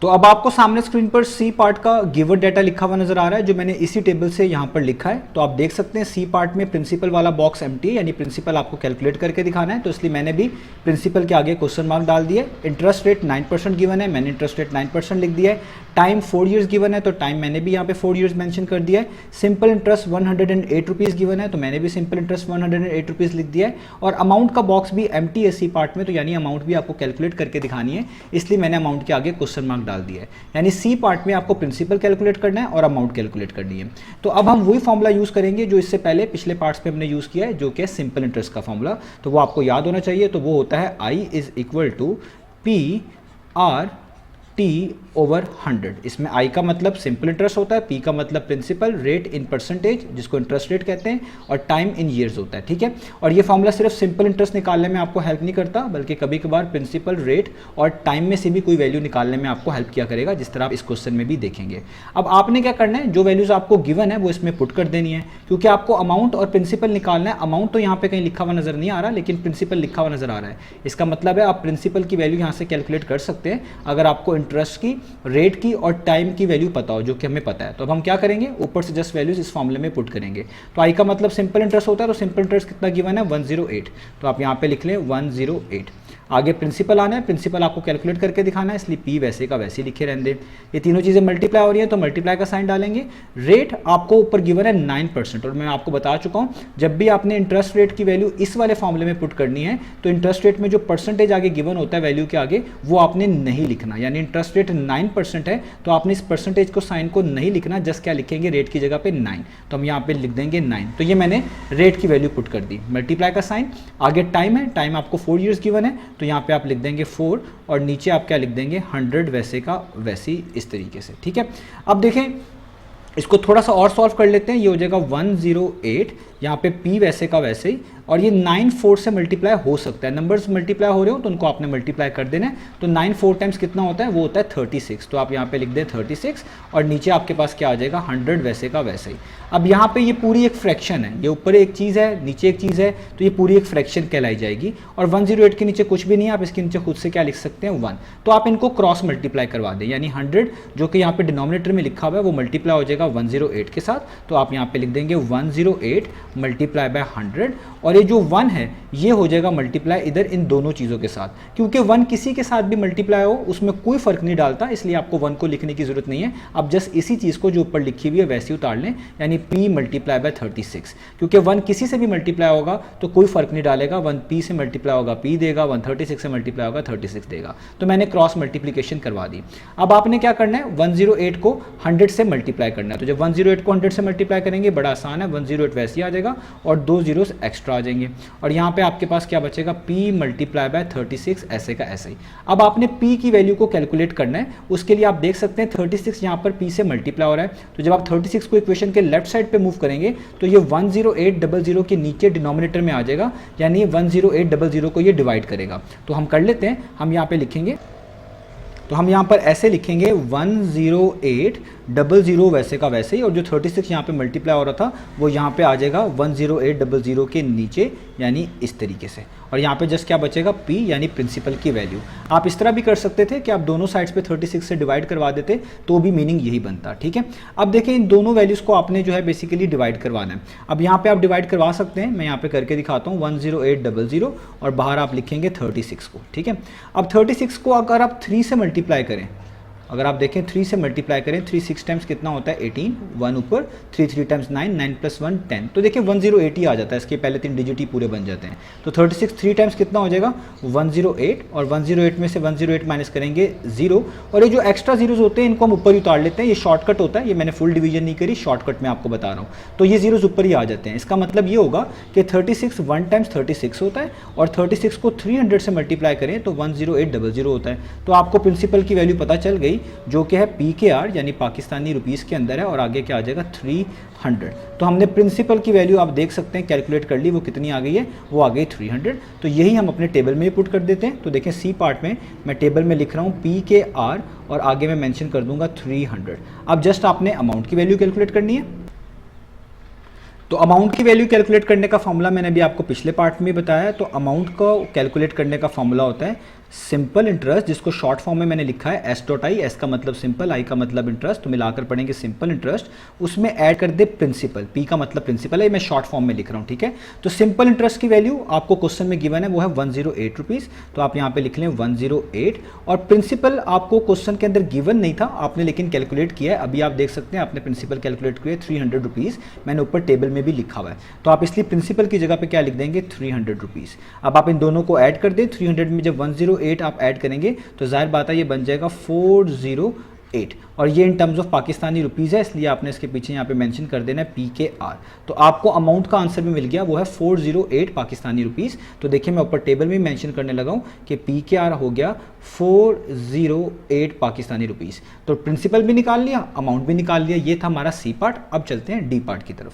तो अब आपको सामने स्क्रीन पर सी पार्ट का गिवन डाटा लिखा हुआ नजर आ रहा है, जो मैंने इसी टेबल से यहाँ पर लिखा है। तो आप देख सकते हैं सी पार्ट में प्रिंसिपल वाला बॉक्स एम्प्टी है, यानी प्रिंसिपल आपको कैलकुलेट करके दिखाना है, तो इसलिए मैंने भी प्रिंसिपल के आगे क्वेश्चन मार्क डाल दिया। इंटरेस्ट रेट 9% गिवन है, मैंने इंटरेस्ट रेट 9% लिख दिया है। टाइम 4 ईयर्स गिवन है, तो टाइम मैंने भी यहाँ पे 4 ईयर्स मेंशन कर दिया है। सिंपल इंटरेस्ट 108 रुपीज़ गिवन है, तो मैंने भी सिंपल इंटरेस्ट 108 रुपीज़ लिख दिया है। और अमाउंट का बॉक्स भी एम्प्टी है सी पार्ट में, तो यानी अमाउंट भी आपको कैलकुलेट करके दिखानी है, इसलिए मैंने अमाउंट के आगे क्वेश्चन मार्क डाल दिया है। यानी सी पार्ट में आपको प्रिंसिपल कैलकुलेट करना है और अमाउंट कैलकुलेट करनी है। तो अब हम वही फॉर्मूला यूज करेंगे जो इससे पहले पिछले पार्ट्स पे हमने यूज किया है, जो कि सिंपल इंटरेस्ट का फॉर्मूला, तो वो आपको याद होना चाहिए। तो वो होता है I is equal to P R T over 100। इसमें आई का मतलब सिंपल इंटरेस्ट होता है, पी का मतलब प्रिंसिपल, रेट इन परसेंटेज जिसको इंटरेस्ट रेट कहते हैं, और टाइम इन ईयर्स होता है। ठीक है, और ये फॉर्मूला सिर्फ सिंपल इंटरेस्ट निकालने में आपको हेल्प नहीं करता, बल्कि कभी कभार प्रिंसिपल, रेट और टाइम में से भी कोई वैल्यू निकालने में आपको हेल्प किया करेगा, जिस तरह आप इस क्वेश्चन में भी देखेंगे। अब आपने क्या करना है, जो वैल्यूज आपको गिवन है वो इसमें पुट कर देनी है, क्योंकि आपको अमाउंट और प्रिंसिपल निकालना है। अमाउंट तो यहाँ पे कहीं लिखा हुआ नजर नहीं आ रहा, लेकिन प्रिंसिपल लिखा हुआ नजर आ रहा है। इसका मतलब है आप प्रिंसिपल की वैल्यू यहाँ से कैलकुलेट कर सकते हैं अगर आपको इंटरेस्ट की, रेट की और टाइम की वैल्यू पता हो, जो कि हमें पता है। तो अब हम क्या करेंगे, ऊपर से जस्ट वैल्यूज इस फॉर्मूले में पुट करेंगे। तो आई का मतलब सिंपल इंटरेस्ट होता है, तो सिंपल इंटरेस्ट कितना गिवन है 108, तो आप यहाँ पे लिख लें 108। आगे प्रिंसिपल आना है, प्रिंसिपल आपको कैलकुलेट करके दिखाना है, इसलिए पी वैसे का वैसे लिखे रहने। ये तीनों चीज़ें मल्टीप्लाई हो रही हैं तो मल्टीप्लाई का साइन डालेंगे। रेट आपको ऊपर गिवन है 9%, और मैं आपको बता चुका हूँ जब भी आपने इंटरेस्ट रेट की वैल्यू इस वाले फॉर्मूले में पुट करनी है तो इंटरेस्ट रेट में जो परसेंटेज आगे गिवन होता है वैल्यू के आगे, वो आपने नहीं लिखना। यानी इंटरेस्ट रेट 9% है तो आपने इस परसेंटेज को साइन को नहीं लिखना, जस्ट क्या लिखेंगे, रेट की जगह पे 9, तो हम यहाँ पे लिख देंगे 9। तो ये मैंने रेट की वैल्यू पुट कर दी, मल्टीप्लाई का साइन। आगे टाइम है, टाइम आपको 4 ईयर्स गिवन है, तो यहाँ पे आप लिख देंगे 4, और नीचे आप क्या लिख देंगे 100 वैसे का वैसी, इस तरीके से। ठीक है, अब देखें इसको थोड़ा सा और सॉल्व कर लेते हैं। ये हो जाएगा 108, यहाँ पे P वैसे का वैसे ही, और ये 9 4 से मल्टीप्लाई हो सकता है, नंबर्स मल्टीप्लाई हो रहे हो तो उनको आपने मल्टीप्लाई कर देना है। तो 9 4 टाइम्स कितना होता है, वो होता है 36। तो आप यहाँ पे लिख दें 36 और नीचे आपके पास क्या आ जाएगा 100 वैसे का वैसे ही। अब यहाँ पे ये पूरी एक फ्रैक्शन है, ये ऊपर एक चीज़ है नीचे एक चीज़ है, तो ये पूरी एक फ्रैक्शन कहलाई जाएगी। और 108 के नीचे कुछ भी नहीं है, आप इसके नीचे खुद से क्या लिख सकते हैं 1। तो आप इनको क्रॉस मल्टीप्लाई करवा दें, यानी 100 जो कि यहाँ पे डिनोमिनेटर में लिखा हुआ है वो मल्टीप्लाई हो जाएगा 108 के साथ। तो आप यहाँ पे लिख देंगे 108 मल्टीप्लाई बाय 100 और ये जो 1 है ये हो जाएगा मल्टीप्लाई इधर इन दोनों चीज़ों के साथ, क्योंकि 1 किसी के साथ भी मल्टीप्लाई हो उसमें कोई फर्क नहीं डालता, इसलिए आपको 1 को लिखने की जरूरत नहीं है। आप जस्ट इसी चीज़ को जो ऊपर लिखी हुई है वैसे उतार लें, यानी p मल्टीप्लाई बाय 36, क्योंकि 1 किसी से भी मल्टीप्लाई होगा तो कोई फर्क नहीं डालेगा, 1 p से मल्टीप्लाई होगा p देगा, 136 से मल्टीप्लाई होगा 36 देगा। तो मैंने क्रॉस मल्टीप्लिकेशन करवा दी। अब आपने क्या करना है 108 को 100 से मल्टीप्लाई करना है। तो जब 108 को 100 से मल्टीप्लाई करेंगे बड़ा आसान है, 108 वैसे ही आ जाएगा और 2 जीरोस एक्स्ट्रा आ जाएंगे और यहाँ पे आपके पास क्या बचेगा p मल्टीप्लाई बाय 36 ऐसे का ऐसे ही। अब आपने p की वैल्यू को कैलकुलेट करना है, उसके लिए आप देख सकते हैं 36 यहाँ पर p से मल्टीप्लाई हो रहा है। तो जब आप 36 को इक्वेशन के लेफ्ट साइड पे मूव करेंगे तो ये 10800 के नीचे डिनोमिनेटर में आ जाएगा, यानी 10800 को ये डिवाइड करेगा। तो हम कर लेते हैं, हम यहाँ पे लिखेंगे, तो हम यहाँ पर ऐसे लिखेंगे 10800 वैसे का वैसे ही, और जो 36 यहाँ पे मल्टीप्लाई हो रहा था वो यहाँ पे आ जाएगा 10800 के नीचे, यानी इस तरीके से। और यहाँ पे जस्ट क्या बचेगा p, यानी प्रिंसिपल की वैल्यू। आप इस तरह भी कर सकते थे कि आप दोनों साइड्स पे 36 से डिवाइड करवा देते तो भी मीनिंग यही बनता, ठीक है। अब देखिए इन दोनों वैल्यूज़ को आपने जो है बेसिकली डिवाइड करवाना है। अब यहाँ पे आप डिवाइड करवा सकते हैं, मैं यहाँ पे करके दिखाता हूँ 10800 और बाहर आप लिखेंगे 36 को, ठीक है। अब 36 को अगर आप 3 से मल्टीप्लाई करें, अगर आप देखें 3 से मल्टीप्लाई करें, 3 6 टाइम्स कितना होता है 18, 1 ऊपर 3 3 टाइम्स 9, 9 प्लस 1 10, तो देखिए 108 ही आ जाता है, इसके पहले 3 डिजिट ही पूरे बन जाते हैं। तो 36 3 टाइम्स कितना हो जाएगा 108, और 108 में से 108 माइनस करेंगे 0, और ये जो एक्स्ट्रा जीरोज होते हैं इनको हम ऊपर ही उतार लेते हैं, ये शॉर्टकट होता है, ये मैंने फुल डिवीजन नहीं करी, शॉर्टकट में आपको बता रहा हूँ। तो ये जीरोज ऊपर ही आ जाते हैं, इसका मतलब ये होगा कि 36 1 टाइम्स 36 होता है और 36 को 300 से मल्टीप्लाई करें तो 10800 होता है। तो आपको प्रिंसिपल की वैल्यू पता चल गई जो कि है PKR यानी पाकिस्तानी रुपीस के अंदर है, और आगे क्या आ जाएगा 300। तो हमने प्रिंसिपल की वैल्यू आप देख सकते हैं कैलकुलेट कर ली, वो कितनी आ गई है, वो आ गई 300। तो यही हम अपने टेबल में पुट कर देते हैं। तो देखें सी पार्ट में मैं टेबल में लिख रहा हूँ PKR और आगे मैं मेंशन कर दूंगा 300। अब जस्ट आपने अमाउंट की वैल्यू कैलकुलेट करनी है। तो अमाउंट की वैल्यू कैलकुलेट करने का फॉर्मूला मैंने अभी आपको पिछले पार्ट में बताया। तो अमाउंट को कैलकुलेट करने का फॉर्मूला होता है सिंपल इंटरेस्ट, जिसको शॉर्ट फॉर्म में मैंने लिखा है S.I, S का मतलब सिंपल, I का मतलब इंटरेस्ट, तो मिलाकर पढ़ेंगे सिंपल इंटरेस्ट, उसमें ऐड कर दे प्रिंसिपल, P का मतलब प्रिंसिपल है, मैं शॉर्ट फॉर्म में लिख रहा हूँ, ठीक है। तो सिंपल इंटरेस्ट की वैल्यू आपको क्वेश्चन में गिवन है वो है 108 रुपीज़, तो आप यहाँ पे लिख लें 108, और प्रिंसिपल आपको क्वेश्चन के अंदर गिवन नहीं था, आपने लेकिन कैलकुलेट किया है। अभी आप देख सकते हैं आपने प्रिंसिपल कैलकुलेट किया 300 रुपीज़, मैंने ऊपर टेबल में भी लिखा हुआ है, तो आप इसलिए प्रिंसिपल की जगह पे क्या लिख देंगे 300 रुपीज़। अब आप इन दोनों को ऐड कर दें, 300 में जब 108 आप ऐड करेंगे तो जाहिर बात है ये बन जाएगा 408, और ये इन टर्म्स ऑफ पाकिस्तानी रुपीज़ है, इसलिए आपने इसके पीछे यहाँ पे मेंशन कर देना है PKR। तो आपको अमाउंट का आंसर भी मिल गया, वो है 408 पाकिस्तानी रुपीज़। तो देखिए मैं ऊपर टेबल में मेंशन करने लगा हूँ कि PKR हो गया 408 पाकिस्तानी रुपीज़। तो प्रिंसिपल भी निकाल लिया, अमाउंट भी निकाल लिया, ये था हमारा सी पार्ट। अब चलते हैं डी पार्ट की तरफ।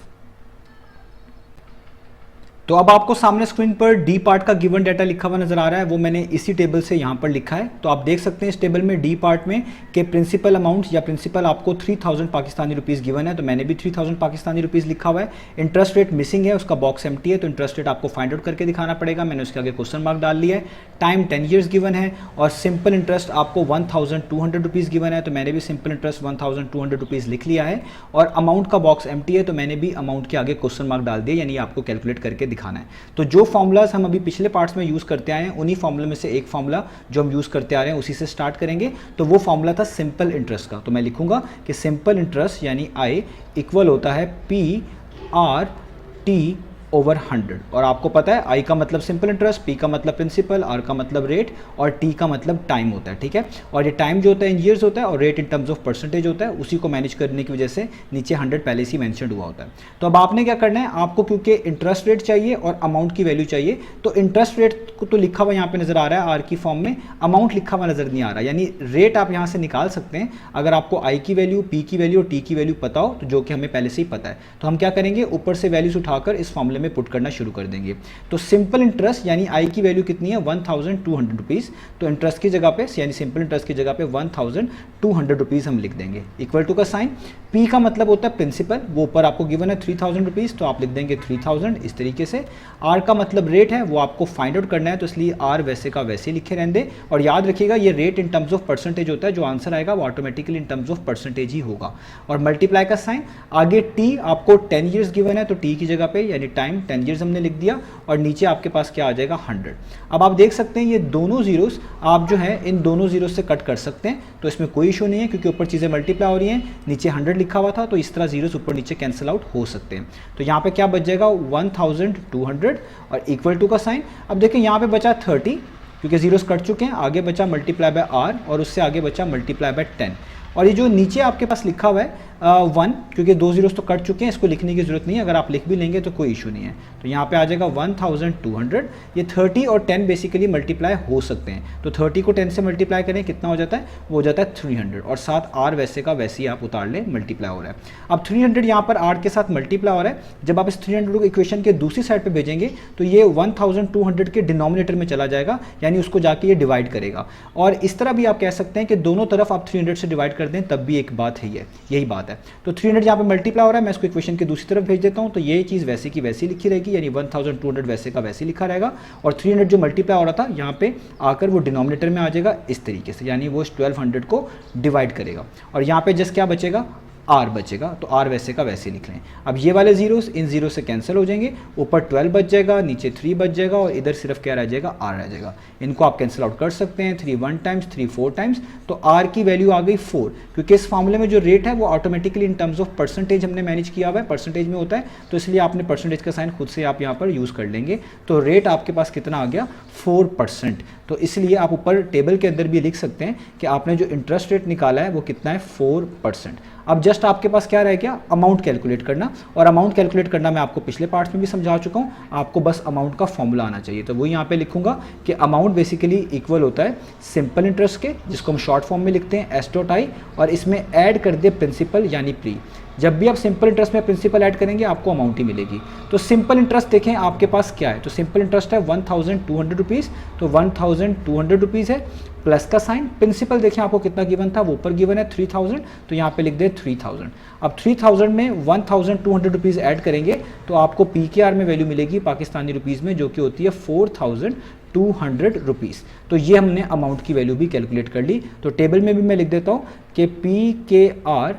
तो अब आपको सामने स्क्रीन पर डी पार्ट का गिवन डाटा लिखा हुआ नजर आ रहा है, वो मैंने इसी टेबल से यहाँ पर लिखा है। तो आप देख सकते हैं इस टेबल में डी पार्ट में कि प्रिंसिपल अमाउंट या प्रिंसिपल आपको 3000 पाकिस्तानी रुपीज़ गिवन है, तो मैंने भी 3000 पाकिस्तानी रुपीज़ लिखा हुआ है। इंटरेस्ट रेट मिसिंग है, उसका बॉक्स एम्प्टी है, तो इंटरेस्ट रेट आपको फाइंड आउट करके दिखाना पड़ेगा, मैंने उसके आगे क्वेश्चन मार्क डाल लिया है। टाइम 10 ईयर्स गिवन है, और सिंपल इंटरेस्ट आपको 1200 रुपीज़ गिवन है, तो मैंने भी सिंपल इंटरेस्ट 1200 रुपीज़ लिख लिया है। और अमाउंट का बॉक्स एम्प्टी है, तो मैंने भी अमाउंट के आगे क्वेश्चन मार्क डाल दिया, यानी आपको कैलकुलेट करके दिखाना है। तो जो फॉर्मूलाज हम अभी पिछले पार्ट्स में यूज़ करते आए हैं, उन्हीं फॉर्मूले में से एक फॉर्मूला जो हम यूज़ करते आ रहे हैं उसी से स्टार्ट करेंगे। तो वो फॉर्मूला था सिंपल इंटरेस्ट का, तो मैं लिखूंगा कि सिंपल इंटरेस्ट यानी I इक्वल होता है PRT ओवर 100, और आपको पता है I का मतलब सिंपल इंटरेस्ट, P का मतलब प्रिंसिपल, R का मतलब रेट, और T का मतलब टाइम होता है, ठीक है। और ये टाइम जो होता है इन ईयर्स होता है, और rate in terms of percentage होता है, उसी को मैनेज करने की वजह से नीचे 100 पहले से मेंशन हुआ होता है। तो अब आपने क्या करना है, आपको क्योंकि इंटरेस्ट रेट चाहिए और अमाउंट की वैल्यू चाहिए, तो इंटरेस्ट रेट को तो लिखा हुआ यहाँ पे नजर आ रहा है R की फॉर्म में, अमाउंट लिखा हुआ नजर नहीं आ रहा, यानी रेट आप यहाँ से निकाल सकते हैं अगर आपको I की वैल्यू, P की वैल्यू और T की वैल्यू पता हो, तो जो कि हमें पहले से ही पता है। तो हम क्या करेंगे, ऊपर से वैल्यूज उठाकर इस फॉर्मूले में पुट करना शुरू कर देंगे। तो सिंपल इंटरेस्ट यानी आई की वैल्यू कितनी है 1200 रुपीज़, तो इंटरेस्ट की जगह पे यानी सिंपल इंटरेस्ट की जगह पे 1200 रुपीज़ हम लिख देंगे। इक्वल टू का साइन, पी का मतलब होता है प्रिंसिपल, वो ऊपर आपको गिवन है 3000 रुपीज़, तो आप लिख देंगे 3000 इस तरीके से। आर का मतलब रेट है, वो आपको फाइंड आउट करना है, तो इसलिए आर वैसे का वैसे लिखे रहने दें। और याद रखिएगा ये rate in terms of percentage होता है, जो आंसर आएगा वो automatically in terms of percentage ही होगा। और मल्टीप्लाई का साइन, आगे टी आपको 10 ईयर्स गिवन है, तो टी की जगह पे यानी टाइम 10 ईयर्स हमने लिख दिया, और नीचे आपके पास क्या आ जाएगा 100। अब आप देख सकते हैं ये दोनों जीरोस आप जो है इन दोनों जीरोस से कट कर सकते हैं, तो इसमें कोई इशू नहीं है क्योंकि ऊपर चीज़ें मल्टीप्लाई हो रही हैं, नीचे 100 लिखा हुआ था, तो इस तरह जीरोस ऊपर नीचे कैंसिल आउट हो सकते हैं। तो यहाँ पे क्या बच जाएगा 1200 और इक्वल टू का साइन। अब देखिए यहाँ पे बचा 30 क्योंकि जीरोस कट चुके हैं, आगे बचा मल्टीप्लाई बाय आर और उससे आगे बचा मल्टीप्लाई बाय 10। और ये जो नीचे आपके पास लिखा हुआ है 1 क्योंकि 2 जीरोस तो कट चुके हैं, इसको लिखने की जरूरत नहीं है, अगर आप लिख भी लेंगे तो कोई इशू नहीं है। तो यहाँ पे आ जाएगा 1200, ये 30 और 10 बेसिकली मल्टीप्लाई हो सकते हैं, तो 30 को 10 से मल्टीप्लाई करें कितना हो जाता है, वो हो जाता है 300 और साथ आर वैसे का वैसे ही आप उतार लें मल्टीप्लाई हो रहा है। अब 300 यहाँ पर आर के साथ मल्टीप्लाई हो रहा है, जब आप इस 300 को इक्वेशन के दूसरी साइड पर भेजेंगे तो ये 1200 के डिनोमिनेटर में चला जाएगा, यानी उसको जाके ये डिवाइड करेगा। और इस तरह भी आप कह सकते हैं कि दोनों तरफ आप 300 से डिवाइड कर दें तब भी एक बात है, यही बात है। तो 300 यहाँ पे मल्टीप्लाई हो रहा है, मैं इसको इक्वेशन के दूसरी तरफ भेज देता हूँ, तो ये चीज़ वैसे की वैसी लिखी रहेगी, यानी 1200 वैसे का वैसे लिखा रहेगा, और 300 जो मल्टीप्लाई हो रहा था यहाँ पे आकर वो डिनोमिनेटर में आ जाएगा इस तरीके से, यानी वो 1200 को डिवाइड करेगा। और यहाँ पे जस्ट क्या बचेगा, आर बचेगा, तो आर वैसे का वैसे लिख लें। अब ये वाले जीरोस इन जीरो से कैंसिल हो जाएंगे, ऊपर 12 बच जाएगा, नीचे 3 बच जाएगा, और इधर सिर्फ क्या रह जाएगा, आर रह जाएगा। इनको आप कैंसिल आउट कर सकते हैं, 3 1 टाइम्स, 3 4 टाइम्स, तो आर की वैल्यू आ गई 4, क्योंकि इस फॉर्मूले में जो रेट है वो automatically in terms of percentage हमने मैनेज किया हुआ है, परसेंटेज में होता है, तो इसलिए आपने परसेंटेज का साइन खुद से आप यहाँ पर यूज़ कर लेंगे। तो रेट आपके पास कितना आ गया 4%, तो इसलिए आप ऊपर टेबल के अंदर भी लिख सकते हैं कि आपने जो इंटरेस्ट रेट निकाला है वो कितना है 4%। अब जस्ट आपके पास क्या रह गया, अमाउंट कैलकुलेट करना, और अमाउंट कैलकुलेट करना मैं आपको पिछले पार्ट्स में भी समझा चुका हूँ, आपको बस अमाउंट का फॉर्मूला आना चाहिए। तो वो यहाँ पे लिखूंगा कि अमाउंट बेसिकली इक्वल होता है सिंपल इंटरेस्ट के, जिसको हम शॉर्ट फॉर्म में लिखते हैं S.I, और इसमें ऐड कर दे प्रिंसिपल यानी प्री। जब भी आप सिंपल इंटरेस्ट में प्रिंसिपल ऐड करेंगे आपको अमाउंट ही मिलेगी। तो सिंपल इंटरेस्ट देखें आपके पास क्या है, तो सिंपल इंटरेस्ट है 1200 रुपीज़, तो 1200 रुपीज़ है, प्लस का साइन। प्रिंसिपल देखें आपको कितना गिवन था, वो ऊपर गिवन है 3000, तो यहाँ पे लिख दे 3000। अब 3000 में 1200 रुपीज़ ऐड करेंगे तो आपको PKR में वैल्यू मिलेगी पाकिस्तानी रुपीज़ में, जो कि होती है 4200 रुपीज़। तो ये हमने अमाउंट की वैल्यू भी कैलकुलेट कर ली। तो टेबल में भी मैं लिख देता हूँ कि PKR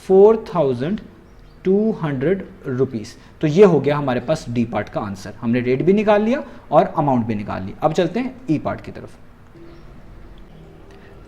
4200 रुपीज़। तो ये हो गया हमारे पास डी पार्ट का आंसर, हमने रेट भी निकाल लिया और अमाउंट भी निकाल ली। अब चलते हैं ई पार्ट की तरफ।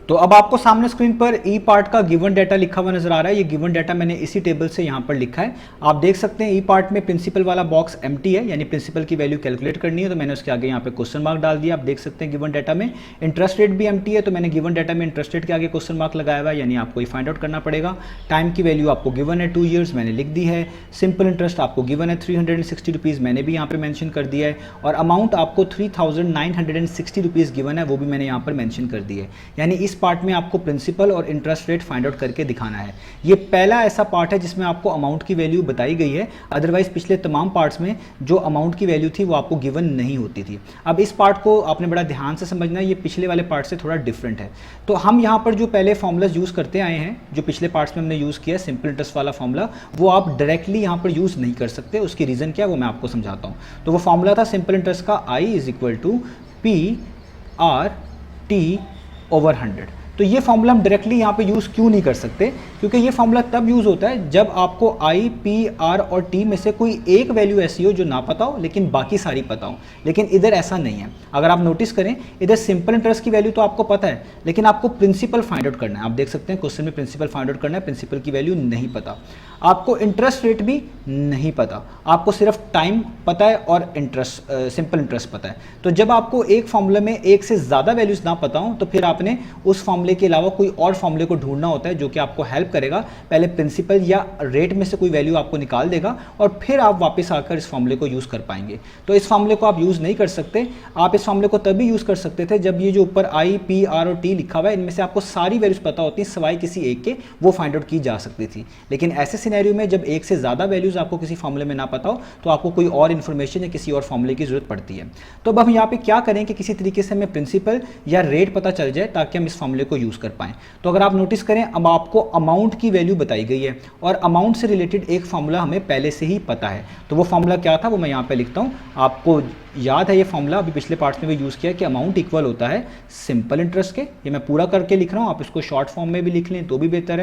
तो अब आपको सामने स्क्रीन पर ई पार्ट का गिवन डाटा लिखा हुआ नजर आ रहा है। ये गिवन डाटा मैंने इसी टेबल से यहाँ पर लिखा है। आप देख सकते हैं ई पार्ट में प्रिंसिपल वाला बॉक्स एम्प्टी है, यानी प्रिंसिपल की वैल्यू कैलकुलेट करनी है, तो मैंने उसके आगे यहाँ पे क्वेश्चन मार्क डाल दिया। आप देख सकते हैं गिवन डाटा में इंटरेस्ट रेट भी एम्प्टी है, तो मैंने गिवन डाटा में इंटरेस्ट रेट के आगे क्वेश्चन मार्क लगाया हुआ है, यानी आपको ये फाइंड आउट करना पड़ेगा। टाइम की वैल्यू आपको गिवन है 2 ईयर्स, मैंने लिख दी है। सिंपल इंटरेस्ट आपको गिवन है 360 रुपीज़, मैंने भी यहाँ पे मेंशन कर दिया है। और अमाउंट आपको 3960 रुपीज़ गिवन है, वो भी मैंने यहाँ पर मेंशन कर दी है। यानी इस पार्ट में आपको प्रिंसिपल और इंटरेस्ट रेट फाइंड आउट करके दिखाना है। ये पहला ऐसा पार्ट है जिसमें आपको अमाउंट की वैल्यू बताई गई है, अदरवाइज पिछले तमाम पार्ट्स में जो अमाउंट की वैल्यू थी वो आपको गिवन नहीं होती थी। अब इस पार्ट को आपने बड़ा ध्यान से समझना है, ये पिछले वाले पार्ट से थोड़ा डिफरेंट है। तो हम यहाँ पर जो पहले फॉर्मूलाज यूज़ करते आए हैं, जो पिछले पार्ट्स में हमने यूज़ किया सिंपल इंटरेस्ट वाला फॉर्मूला, वो आप डायरेक्टली यहाँ पर यूज़ नहीं कर सकते। उसकी रीज़न क्या है वो मैं आपको समझाता हूँ। तो वो फॉर्मूला था सिंपल इंटरेस्ट का I = PR/T/100। तो ये फॉर्मूला हम डायरेक्टली यहाँ पे यूज़ क्यों नहीं कर सकते, क्योंकि ये फॉर्मूला तब यूज़ होता है जब आपको I, P, R और T में से कोई एक वैल्यू ऐसी हो जो ना पता हो लेकिन बाकी सारी पता हो। लेकिन इधर ऐसा नहीं है। अगर आप नोटिस करें, इधर सिंपल इंटरेस्ट की वैल्यू तो आपको पता है, लेकिन आपको प्रिंसिपल फाइंड आउट करना है। आप देख सकते हैं क्वेश्चन में प्रिंसिपल फाइंड आउट करना है, प्रिंसिपल की वैल्यू नहीं पता। आपको इंटरेस्ट रेट भी नहीं पता, आपको सिर्फ टाइम पता है और इंटरेस्ट सिंपल इंटरेस्ट पता है। तो जब आपको एक फॉर्मूले में एक से ज़्यादा वैल्यूज़ ना पता हो तो फिर आपने उस फॉर्मूले फॉर्मूले के अलावा कोई और फॉर्मूले को ढूंढना होता है जो कि आपको हेल्प करेगा। पहले प्रिंसिपल या रेट में से कोई वैल्यू आपको निकाल देगा और फिर आप वापस आकर इस फॉर्मूले को यूज़ कर पाएंगे। तो इस फॉर्मूले को आप यूज़ नहीं कर सकते। आप इस फॉर्मूले को तभी यूज़ कर सकते थे जब ये जो ऊपर आई, पी, आर और टी लिखा हुआ है इनमें से आपको सारी वैल्यूज पता होती हैं सिवाय किसी एक के, वो फाइंड आउट की जा सकती थी। लेकिन ऐसे सिनेरियो में जब एक से ज़्यादा वैल्यूज आपको किसी फॉर्मूले में ना पता हो तो आपको कोई और इन्फॉर्मेशन या किसी और फॉर्मूले की जरूरत पड़ती है। तो अब हम यहाँ पे क्या करें कि किसी तरीके से हमें प्रिंसिपल या रेट पता चल जाए ताकि हम इस फॉर्मूले को यूज़ कर पाएं। तो अगर आप नोटिस करें, अब आपको अमाउंट की वैल्यू बताई गई है और अमाउंट से रिलेटेड एक फॉर्मूला हमें पहले से ही पता है। तो वो फॉर्मूला क्या था वो मैं यहाँ पे लिखता हूँ। आपको याद है ये फॉर्मूला, अभी पिछले पार्ट्स में भी यूज़ किया कि अमाउंट इक्वल होता है सिंपल इंटरेस्ट के। ये मैं पूरा करके लिख रहा हूँ, आप इसको शॉर्ट फॉर्म में भी लिख लें तो भी बेहतर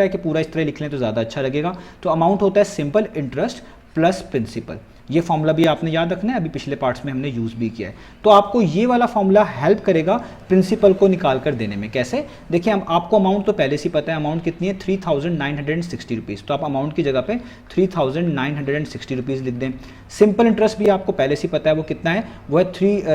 है कि पूरा इस तरह लिख लें तो ज़्यादा अच्छा लगेगा। तो अमाउंट होता है सिंपल इंटरेस्ट प्लस प्रिंसिपल। ये फॉर्मूला भी आपने याद रखना है, अभी पिछले पार्ट्स में हमने यूज़ भी किया है। तो आपको ये वाला फॉर्मूला हेल्प करेगा प्रिंसिपल को निकाल कर देने में। कैसे? देखिए, हम आपको अमाउंट तो पहले से ही पता है, अमाउंट कितनी है 3960 रुपीज़। तो आप अमाउंट की जगह पे 3960 रुपीज़ लिख दें। सिंपल इंटरेस्ट भी आपको पहले से ही पता है वो कितना है, वो है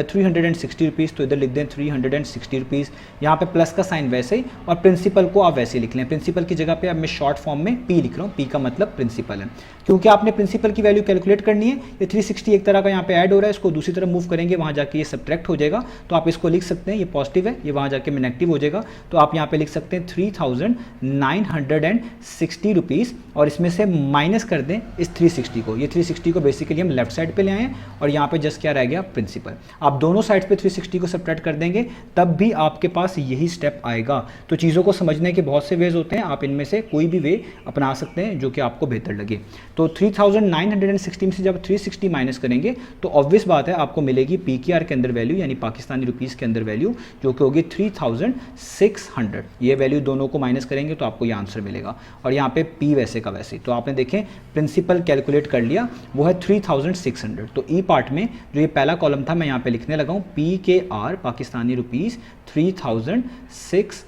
360 रुपीज़। तो इधर लिख दें 360 रुपीज़। यहाँ पे प्लस का साइन वैसे ही, और प्रिंसिपल को आप वैसे ही लिख लें। प्रिंसिपल की जगह पे अब मैं शॉर्ट फॉर्म में पी लिख रहा हूँ, पी का मतलब प्रिंसिपल है। क्योंकि आपने प्रिंसिपल की वैल्यू कैलकुलेट करनी है, ये 360 एक तरह का यहाँ पे ऐड हो रहा है, इसको दूसरी तरफ मूव करेंगे, वहाँ जाके ये सब्ट्रैक्ट हो जाएगा। तो आप इसको लिख सकते हैं, ये पॉजिटिव है, ये वहाँ जाके में नेगेटिव हो जाएगा। तो आप यहाँ पे लिख सकते हैं 3960 रुपीज़, और इसमें से माइनस कर दें इस 360 को। ये 360 को बेसिकली हम लेफ्ट साइड पे ले आए हैं और यहाँ पे जस्ट क्या रह गया, प्रिंसिपल। आप दोनों साइड पे 360 को सब्ट्रैक्ट कर देंगे तब भी आपके पास यही स्टेप आएगा। तो चीज़ों को समझने के बहुत से वेज होते हैं, आप इनमें से कोई भी वे अपना सकते हैं जो कि आपको बेहतर लगे। तो 3960 में से जब 360 माइनस करेंगे तो ऑब्वियस बात है आपको मिलेगी पीकेआर के अंदर वैल्यू, यानी पाकिस्तानी रुपीस के अंदर वैल्यू, जो कि होगी 3600। ये वैल्यू दोनों को माइनस करेंगे तो आपको ये आंसर मिलेगा। और यहाँ पे पी वैसे का वैसे। तो आपने देखें प्रिंसिपल कैलकुलेट कर लिया, वो है 3600। तो ई पार्ट में जो ये पहला कॉलम था मैं यहाँ पे लिखने लगा हूँ पीकेआर पाकिस्तानी रुपीस 3600।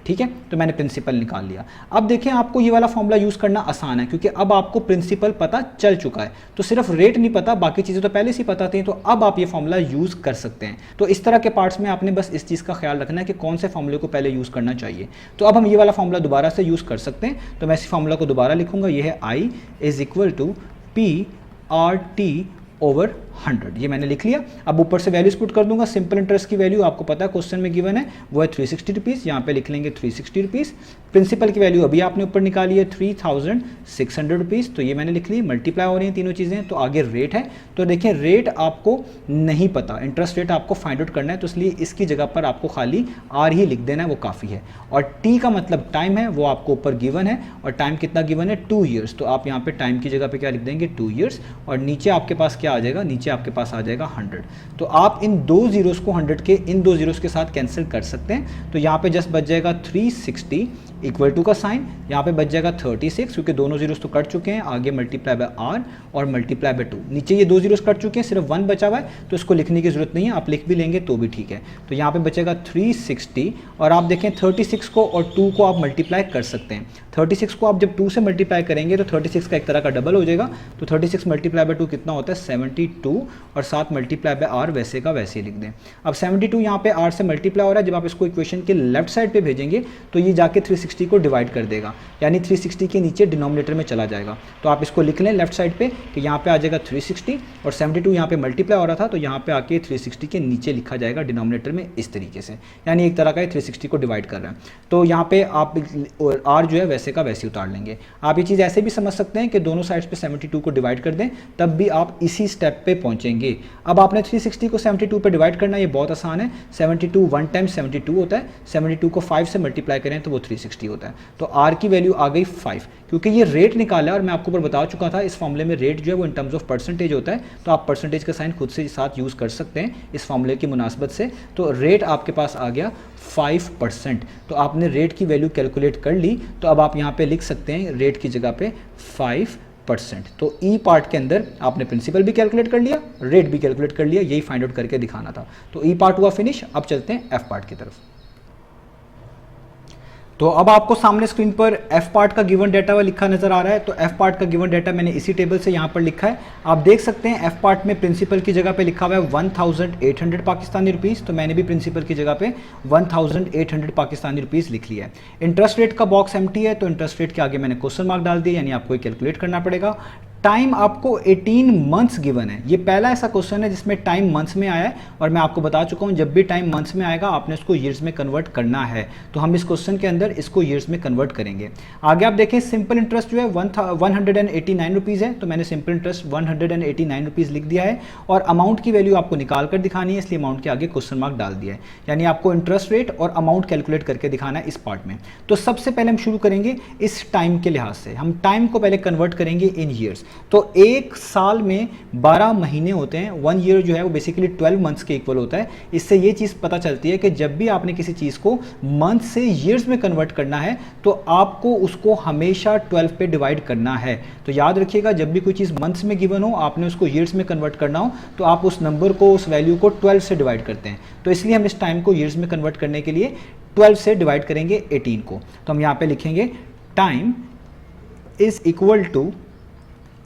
ठीक है, तो मैंने प्रिंसिपल निकाल लिया। अब देखें, आपको ये वाला फॉर्मूला यूज करना आसान है क्योंकि अब आपको प्रिंसिपल पता चल चुका है। तो सिर्फ रेट नहीं पता, बाकी चीजें तो पहले से ही पता थी। तो अब आप ये फॉर्मूला यूज कर सकते हैं। तो इस तरह के पार्ट्स में आपने बस इस चीज का ख्याल रखना है कि कौन से फॉर्मूले को पहले यूज करना चाहिए। तो अब हम ये वाला फॉर्मूला दोबारा से यूज कर सकते हैं। तो मैं इस फॉर्मूला को दोबारा लिखूंगा, ये है I = P/RT/100। ये मैंने लिख लिया। अब ऊपर से वैल्यूज पुट कर दूंगा। सिंपल इंटरेस्ट की वैल्यू आपको पता है क्वेश्चन में गिवन है, वो है 360 रुपीज़। यहाँ पे लिख लेंगे 360 रुपीज़। प्रिंसिपल की वैल्यू अभी आपने ऊपर निकाली है 3600 रुपीज़। तो ये मैंने लिख ली, मल्टीप्लाई हो रही हैं तीनों चीज़ें। तो आगे रेट है, तो देखिए रेट आपको नहीं पता, इंटरेस्ट रेट आपको फाइंड आउट करना है, तो इसलिए इसकी जगह पर आपको खाली आर ही लिख देना है, वो काफ़ी है। और टी का मतलब टाइम है, वो आपको ऊपर गिवन है, और टाइम कितना गिवन है 2 ईयर्स। तो आप यहाँ पे टाइम की जगह पे क्या लिख देंगे 2 ईयर्स, और नीचे आपके पास क्या आ जाएगा, नीचे आपके पास आ जाएगा 100। तो आप इन दो जीरोस को 100 के इन दो जीरोस के साथ कैंसिल कर सकते हैं। तो यहाँ पे जस्ट बच जाएगा 360 इक्वल टू का साइन, यहाँ पे बच जाएगा 36 क्योंकि दोनों जीरोस तो कट चुके हैं, आगे मल्टीप्लाई बाय आर और मल्टीप्लाई बाय 2। नीचे ये दो जीरोस कट चुके हैं, सिर्फ 1 बचा हुआ है, तो इसको लिखने की जरूरत नहीं है, आप लिख भी लेंगे तो भी ठीक है। तो यहाँ पे बचेगा 360, और आप देखें 36 को और 2 को आप मल्टीप्लाई कर सकते हैं। 36 को आप जब 2 से मल्टीप्लाई करेंगे तो 36 का एक तरह का डबल हो जाएगा। तो 36 मल्टीप्लाई बाय 2 कितना होता है 72, और 7 मल्टीप्लाई बाय आर वैसे का वैसे ही लिख दें। अब 72 यहाँ पे आर से मल्टीप्लाई हो रहा है, जब आप इसको इक्वेशन के लेफ्ट साइड पे भेजेंगे तो ये जाके 360 को डिवाइड कर देगा, यानी 360 के नीचे डिनोमिनेटर में चला जाएगा। तो आप इसको लिख लें लेफ्ट साइड पे कि यहाँ पे आ जाएगा 360, और 72 यहाँ पे मल्टीप्लाई हो रहा था तो यहाँ पे आके 360 के नीचे लिखा जाएगा डिनोमिनेटर में इस तरीके से, यानी एक तरह का 360 को डिवाइड कर रहा है। तो यहाँ पे आप आर जो है वैसे का वैसे उतार लेंगे। आप ये चीज़ ऐसे भी समझ सकते हैं कि दोनों साइड्स पे 72 को डिवाइड कर दें, तब भी आप इसी स्टेप पे पहुंचेंगे। अब आपने 360 को 72 पे डिवाइड करना, ये बहुत आसान है। 72 1 टाइम्स 72 होता है, 72 को 5 से मल्टीप्लाई करें तो वो 360 होता है। तो आर की वैल्यू आ गई 5, क्योंकि ये रेट निकाला है और मैं आपको ऊपर बता चुका था इस फॉर्मूले में रेट जो है वो इन टर्म्स ऑफ परसेंटेज होता है। तो आप परसेंटेज का साइन खुद से साथ यूज़ कर सकते हैं इस फॉर्मूले की मुनासबत से। तो रेट आपके पास आ गया 5%। तो आपने रेट की वैल्यू कैलकुलेट कर ली, तो अब आप यहाँ पे लिख सकते हैं रेट की जगह पे 5%। तो ई पार्ट के अंदर आपने प्रिंसिपल भी कैलकुलेट कर लिया, रेट भी कैलकुलेट कर लिया, यही फाइंड आउट करके दिखाना था। तो ई पार्ट हुआ फिनिश। अब चलते हैं एफ पार्ट की तरफ। तो अब आपको सामने स्क्रीन पर एफ पार्ट का गिवन डाटा लिखा नजर आ रहा है। तो एफ पार्ट का गिवन डाटा मैंने इसी टेबल से यहाँ पर लिखा है। आप देख सकते हैं एफ पार्ट में प्रिंसिपल की जगह पे लिखा हुआ है 1800 पाकिस्तानी रुपीस। तो मैंने भी प्रिंसिपल की जगह पे 1800 पाकिस्तानी रुपीस लिख लिया है। इंटरेस्ट रेट का बॉक्स एम्प्टी है, तो इंटरेस्ट रेट के आगे मैंने क्वेश्चन मार्क डाल दिया, यानी आपको कैलकुलेट करना पड़ेगा। टाइम आपको 18 मंथ्स गिवन है। ये पहला ऐसा क्वेश्चन है जिसमें टाइम मंथ्स में आया है, और मैं आपको बता चुका हूं जब भी टाइम मंथ्स में आएगा आपने उसको ईयर्स में कन्वर्ट करना है। तो हम इस क्वेश्चन के अंदर इसको ईयर्स में कन्वर्ट करेंगे। आगे आप देखें सिंपल इंटरेस्ट जो है 189 रुपीज़ है, तो मैंने सिंपल इंटरेस्ट 189 रुपीज़ लिख दिया है, और अमाउंट की वैल्यू आपको निकाल कर दिखानी है, इसलिए अमाउंट के आगे क्वेश्चन मार्क डाल दिया है। यानी आपको इंटरेस्ट रेट और अमाउंट कैलकुलेट करके दिखाना है इस पार्ट में। तो सबसे पहले हम शुरू करेंगे इस टाइम के लिहाज से। हम टाइम को पहले कन्वर्ट करेंगे इन ईयर्स। तो एक साल में 12 महीने होते हैं। 1 ईयर जो है वो बेसिकली 12 मंथ्स के इक्वल होता है। इससे ये चीज़ पता चलती है कि जब भी आपने किसी चीज़ को मंथ से ईयर्स में कन्वर्ट करना है तो आपको उसको हमेशा 12 पे डिवाइड करना है। तो याद रखिएगा जब भी कोई चीज़ मंथ्स में गिवन हो आपने उसको ईयर्स में कन्वर्ट करना हो तो आप उस नंबर को, उस वैल्यू को 12 से डिवाइड करते हैं। तो इसलिए हम इस टाइम को ईयर्स में कन्वर्ट करने के लिए 12 से डिवाइड करेंगे 18 को। तो हम यहाँ पे लिखेंगे time is equal to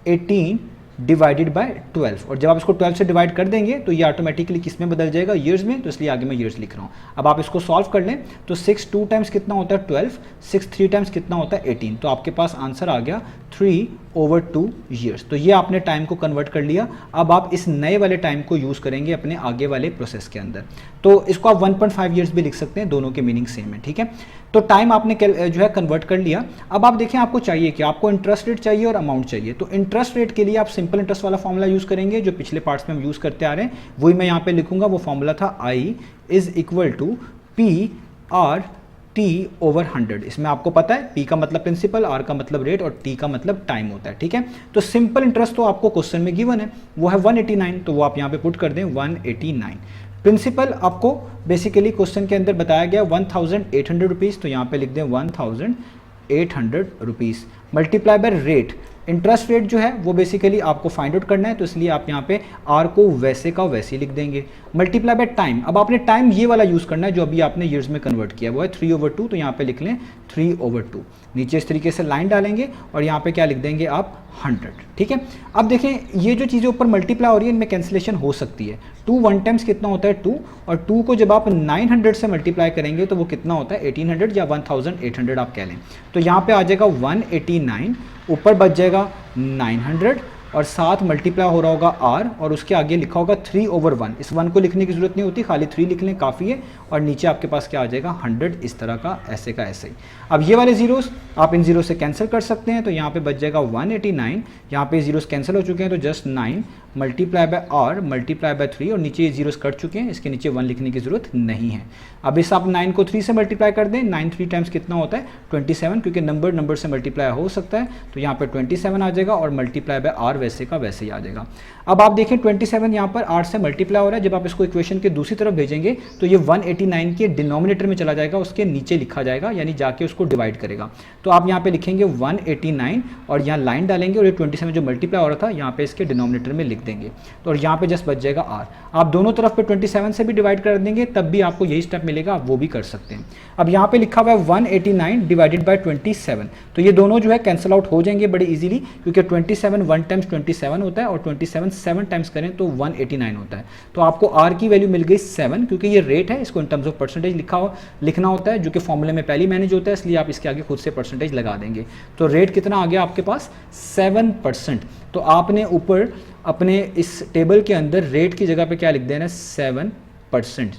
18 divided by 12, और जब आप इसको 12 से डिवाइड कर देंगे तो ये ऑटोमेटिकली किस में बदल जाएगा, ईयर्स में। तो इसलिए आगे मैं ईयर्स लिख रहा हूँ। अब आप इसको सॉल्व कर लें तो 6 2 टाइम्स कितना होता है 12, 6 3 टाइम्स कितना होता है 18। तो आपके पास आंसर आ गया 3/2 ईयर्स। तो ये आपने टाइम को कन्वर्ट कर लिया। अब आप इस नए वाले टाइम को यूज़ करेंगे अपने आगे वाले प्रोसेस के अंदर। तो इसको आप 1.5 ईयर्स भी लिख सकते हैं, दोनों के मीनिंग सेम है, ठीक है। तो टाइम आपने जो है कन्वर्ट कर लिया। अब आप देखें आपको चाहिए कि आपको इंटरेस्ट रेट चाहिए और अमाउंट चाहिए। तो इंटरेस्ट रेट के लिए आप सिंपल इंटरेस्ट वाला फॉर्मूला यूज़ करेंगे जो पिछले पार्ट्स में हम यूज़ करते आ रहे हैं, वही मैं यहाँ पे लिखूंगा। वो फॉर्मूला था I is equal to P/T/100। इसमें आपको पता है P का मतलब प्रिंसिपल, R का मतलब रेट और T का मतलब टाइम होता है, ठीक है। तो सिंपल इंटरेस्ट तो आपको क्वेश्चन में गिवन है, वो है 189, तो वो आप यहाँ पे पुट कर दें 189। प्रिंसिपल आपको बेसिकली क्वेश्चन के अंदर बताया गया 1800 रुपीज़, तो यहाँ पे लिख दें 1800 rupees multiply by rate. Interest rate जो है वो बेसिकली आपको फाइंड आउट करना है, तो इसलिए आप यहाँ पे आर को वैसे का वैसे लिख देंगे। मल्टीप्लाई बाय टाइम, अब आपने टाइम ये वाला यूज़ करना है जो अभी आपने ईयर्स में कन्वर्ट किया, वो है 3/2। तो यहाँ पे लिख लें 3/2। नीचे इस तरीके से लाइन डालेंगे और यहाँ पे क्या लिख देंगे आप 100, ठीक है। अब देखें ये जो चीज़ें ऊपर मल्टीप्लाई हो रही है इनमें कैंसिलेशन हो सकती है। 2 1 टाइम्स कितना होता है 2, और 2 को जब आप 900 से मल्टीप्लाई करेंगे तो वो कितना होता है 1800 या 1800 आप कह लें। तो यहाँ पे आ जाएगा 189, ऊपर बच जाएगा 900 और साथ मल्टीप्लाई हो रहा होगा R, और उसके आगे लिखा होगा 3/1। इस 1 को लिखने की जरूरत नहीं होती, खाली 3 लिख लें काफ़ी है। और नीचे आपके पास क्या आ जाएगा 100, इस तरह का ऐसे का ऐसे ही। अब ये वाले जीरोस आप इन जीरो से कैंसिल कर सकते हैं, तो यहाँ पे बच जाएगा 189। यहाँ पे जीरोस कैंसिल हो चुके हैं तो just 9 multiply by R multiply by 3, और नीचे ये जीरोस कट चुके हैं, इसके नीचे 1 लिखने की जरूरत नहीं है। अब इस आप 9 को 3 से मल्टीप्लाई कर दें, 9 3 टाइम्स कितना होता है 27, क्योंकि नंबर से मल्टीप्लाई हो सकता है, तो यहाँ पे 27 आ जाएगा, और मल्टीप्लाई बाय R वैसे का वैसे ही आ जाएगा। अब आप देखें 27 यहाँ पर 8 से मल्टीप्लाई हो रहा है, जब आप इसको इक्वेशन के दूसरी तरफ भेजेंगे तो ये 189 के डिनोमिनेटर में चला जाएगा, उसके नीचे लिखा जाएगा, यानी जाके उसको डिवाइड करेगा। तो आप यहाँ पे लिखेंगे 189 और यहाँ लाइन डालेंगे, और ये 27 जो मल्टीप्लाई हो रहा था यहाँ पे इसके डिनोमिनेटर में लिख देंगे, तो और यहाँ पे जस्ट बच जाएगा R। आप दोनों तरफ पे 27 से भी डिवाइड कर देंगे तब भी आपको यही स्टेप मिलेगा, आप वो भी कर सकते हैं। अब यहाँ पे लिखा हुआ है 189 डिवाइडेड बाय 27, तो ये दोनों जो है कैंसिल आउट हो जाएंगे बड़े इजीली, क्योंकि 27 1 टाइम्स 27 होता है और 27 7 टाइम्स करें तो 189 होता है। तो आपको R की वैल्यू मिल गई 7, क्योंकि ये रेट है, इसको इन टर्म्स ऑफ परसेंटेज लिखना होता है, जो कि फॉर्मूले में पहले मैनेज होता है, इसलिए आप इसके आगे खुद से परसेंटेज लगा देंगे। तो रेट कितना आ गया आपके पास 7%। तो आपने ऊपर अपने इस टेबल के अंदर रेट की जगह पे क्या लिख देना है 7%।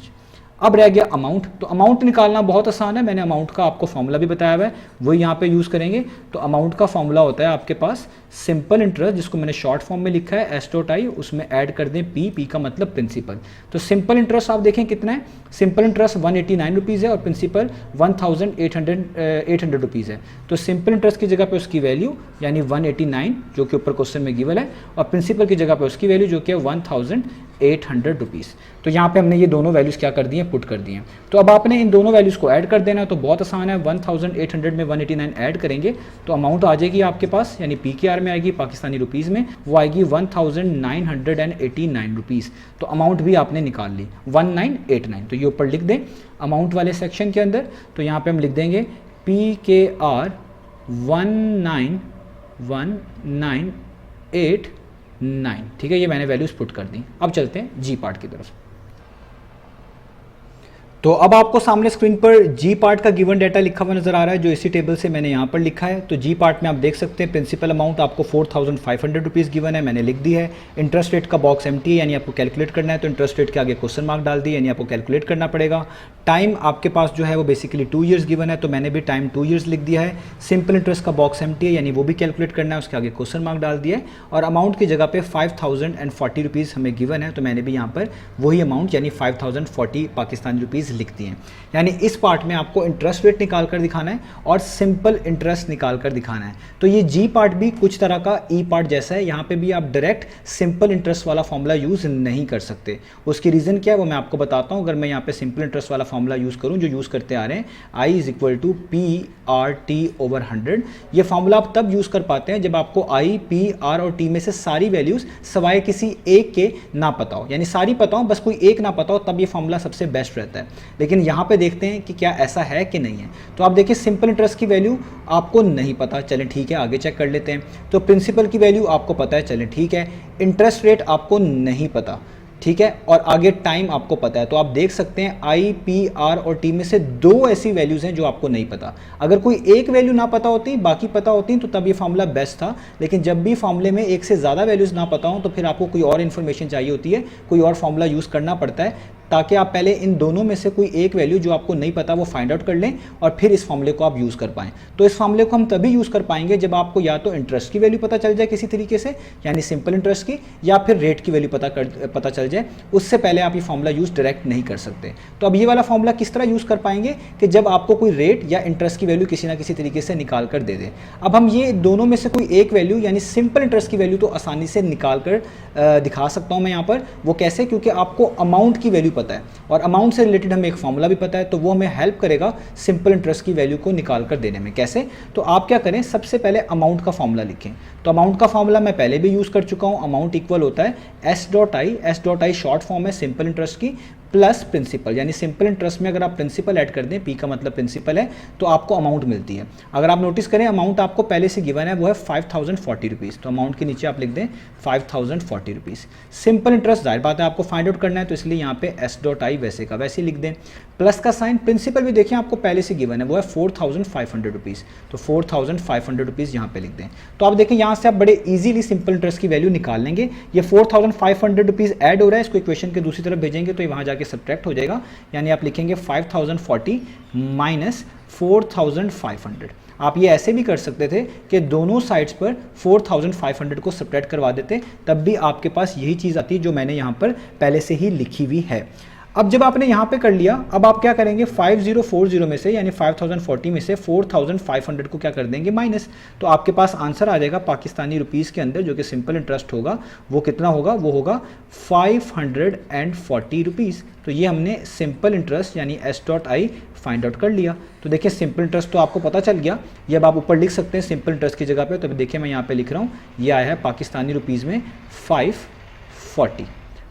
अब रह गया अमाउंट। तो अमाउंट निकालना बहुत आसान है, मैंने अमाउंट का आपको फॉर्मूला भी बताया हुआ है, वही यहाँ पे यूज़ करेंगे। तो अमाउंट का फॉर्मूला होता है आपके पास सिंपल इंटरेस्ट, जिसको मैंने शॉर्ट फॉर्म में लिखा है S.I, उसमें ऐड कर दें P का मतलब प्रिंसिपल। तो सिंपल इंटरेस्ट आप देखें कितना है, सिंपल इंटरेस्ट 189 रुपीज़ है और प्रिंसिपल 1800 रुपीज़ है। तो सिंपल इंटरेस्ट की जगह पे उसकी वैल्यू यानी 189 जो कि ऊपर क्वेश्चन में गिवन है, और प्रिंसिपल की जगह पे उसकी वैल्यू जो कि है 1800 रुपीज़। तो यहाँ पे हमने ये दोनों वैल्यूज़ क्या कर दिए, पुट कर दिए। तो अब आपने इन दोनों वैल्यूज़ को ऐड कर देना, तो बहुत आसान है। 1800 में 189 ऐड करेंगे तो अमाउंट आ जाएगी आपके पास, यानी PKR में आएगी पाकिस्तानी रुपीज़ में, वो आएगी 1989 रुपीज़। तो अमाउंट भी आपने निकाल ली 1989। तो ये ऊपर लिख दें अमाउंट वाले सेक्शन के अंदर। तो यहाँ पे हम लिख देंगे PKR 19198, ठीक है, ये मैंने वैल्यूज पुट कर दी। अब चलते हैं जी पार्ट की तरफ। तो अब आपको सामने स्क्रीन पर जी पार्ट का गिवन डाटा लिखा हुआ नजर आ रहा है, जो इसी टेबल से मैंने यहाँ पर लिखा है। तो जी पार्ट में आप देख सकते हैं प्रिंसिपल अमाउंट आपको 4500 रुपीज़ गिवन है, मैंने लिख दी है। इंटरेस्ट रेट का बॉक्स एम्प्टी है, यानी आपको कैलकुलेट करना है, तो इंटरेस्ट रेट के आगे क्वेश्चन मार्क डाल दी, यानी आपको कैलकुलेट करना पड़ेगा। टाइम आपके पास जो है वो बेसिकली 2 ईयर्स गिवन है, तो मैंने भी टाइम 2 ईयर्स लिख दिया है। सिंपल इंटरेस्ट का बॉक्स एम्प्टी है, यानी वो भी कैलकुलेट करना है, उसके आगे क्वेश्चन मार्क डाल दिया है। और अमाउंट की जगह पे 5040 रुपीज़ हमें गिवन है, तो मैंने भी यहाँ पर वही अमाउंट यानी 5040 पाकिस्तानी रुपीज़ लिख दिए हैं। यानी इस पार्ट में आपको इंटरेस्ट रेट निकाल कर दिखाना है और सिंपल इंटरेस्ट निकाल कर दिखाना है। तो ये जी पार्ट भी कुछ तरह का ई पार्ट जैसा है, यहाँ पे भी आप डायरेक्ट सिंपल इंटरेस्ट वाला फॉर्मूला यूज नहीं कर सकते। उसकी रीज़न क्या है वो मैं आपको बताता हूँ। अगर मैं यहाँ पे सिंपल इंटरेस्ट वाला फॉर्मूला यूज़ करूँ जो यूज़ करते आ रहे हैं, I = PRT/100, ये फॉर्मूला आप तब यूज़ कर पाते हैं जब आपको I, P, R और T में से सारी वैल्यूज़ सवाए किसी एक के ना पता हो, यानी सारी पता हो बस कोई एक ना पता हो, तब ये फॉर्मूला सबसे बेस्ट रहता है। लेकिन यहाँ पे देखते हैं कि क्या ऐसा है कि नहीं है। तो आप देखिए सिंपल इंटरेस्ट की वैल्यू आपको नहीं पता, चलें ठीक है, आगे चेक कर लेते हैं। तो प्रिंसिपल की वैल्यू आपको पता है, चलें ठीक है। इंटरेस्ट रेट आपको नहीं पता, ठीक है, और आगे टाइम आपको पता है। तो आप देख सकते हैं I, P, R और T में से 2 ऐसी वैल्यूज़ हैं जो आपको नहीं पता। अगर कोई एक वैल्यू ना पता होती, बाकी पता होती, तो तब ये फॉर्मूला बेस्ट था। लेकिन जब भी फॉर्मूले में एक से ज़्यादा वैल्यूज़ ना पता हो, तो फिर आपको कोई और इन्फॉर्मेशन चाहिए होती है, कोई और फॉर्मूला यूज़ करना पड़ता है, ताकि आप पहले इन दोनों में से कोई एक वैल्यू जो आपको नहीं पता वो फाइंड आउट कर लें और फिर इस फॉर्मूले को आप यूज़ कर पाएँ। तो इस फॉर्मूले को हम तभी यूज़ कर पाएंगे जब आपको या तो इंटरेस्ट की वैल्यू पता चल जाए किसी तरीके से, यानी सिंपल इंटरेस्ट की, या फिर रेट की वैल्यू पता चल जाए। उससे पहले आप ये फॉर्मूला यूज़ डायरेक्ट नहीं कर सकते। तो अब ये वाला फॉर्मूला किस तरह यूज़ कर पाएंगे कि जब आपको कोई रेट या इंटरेस्ट की वैल्यू किसी ना किसी तरीके से निकाल कर दे दे। अब हम ये दोनों में से कोई एक वैल्यू यानी सिंपल इंटरेस्ट की वैल्यू तो आसानी से निकाल कर दिखा सकता हूँ मैं यहाँ पर। वो कैसे? क्योंकि आपको अमाउंट की वैल्यू पता है और अमाउंट से रिलेटेड हमें एक फॉर्मूला भी पता है, तो वो हमें हेल्प करेगा सिंपल इंटरेस्ट की वैल्यू को निकाल कर देने में। कैसे? तो आप क्या करें, सबसे पहले अमाउंट का फॉर्मूला लिखें। तो अमाउंट का फॉर्मूला मैं पहले भी यूज़ कर चुका हूँ। अमाउंट इक्वल होता है S.I शॉर्ट फॉर्म है सिंपल इंटरेस्ट की, प्लस प्रिंसिपल, यानी सिंपल इंटरेस्ट में अगर आप प्रिंसिपल ऐड कर दें, P का मतलब प्रिंसिपल है, तो आपको अमाउंट मिलती है। अगर आप नोटिस करें अमाउंट आपको पहले से गिवन है, वो है 5040 रुपीज़। तो अमाउंट के नीचे आप लिख दें 5040 रुपीज़। सिंपल इंटरेस्ट जाहिर बात है आपको फाइंड आउट करना है, तो इसलिए यहाँ पे S.I वैसे का वैसे लिख दें। प्लस का साइन, प्रिंसिपल भी देखिए आपको पहले से गिवन है, वो है 4500 रुपीज़। तो 4500 रुपीज़ यहाँ पे लिख दें। तो आप देखें यहाँ से आप बड़े इजीली सिंपल इंटरेस्ट की वैल्यू निकाल लेंगे। ये 4500 रुपीज़ ऐड हो रहा है, इसको इक्वेशन के दूसरी तरफ भेजेंगे तो ये वहाँ जाके सब्ट्रैक्ट हो जाएगा, यानी आप लिखेंगे 5040 माइनस 4500। आप ये ऐसे भी कर सकते थे कि दोनों साइड्स पर 4500 को सब्ट्रैक्ट करवा देते, तब भी आपके पास यही चीज़ आती जो मैंने यहाँ पर पहले से ही लिखी हुई है। अब जब आपने यहाँ पे कर लिया, अब आप क्या करेंगे, 5040 में से यानी 5040 में से 4500 को क्या कर देंगे, माइनस। तो आपके पास आंसर आ जाएगा पाकिस्तानी रुपीज़ के अंदर, जो कि सिंपल इंटरेस्ट होगा, वो कितना होगा, वो होगा 540 रुपीज़। तो ये हमने सिंपल इंटरेस्ट यानी S.I फाइंड आउट कर लिया। तो देखिए सिंपल इंटरेस्ट तो आपको पता चल गया। ये अब आप ऊपर लिख सकते हैं सिंपल इंटरेस्ट की जगह पे। तो देखिए मैं यहाँ पे लिख रहा हूँ, ये आया है पाकिस्तानी रुपीज़ में 540।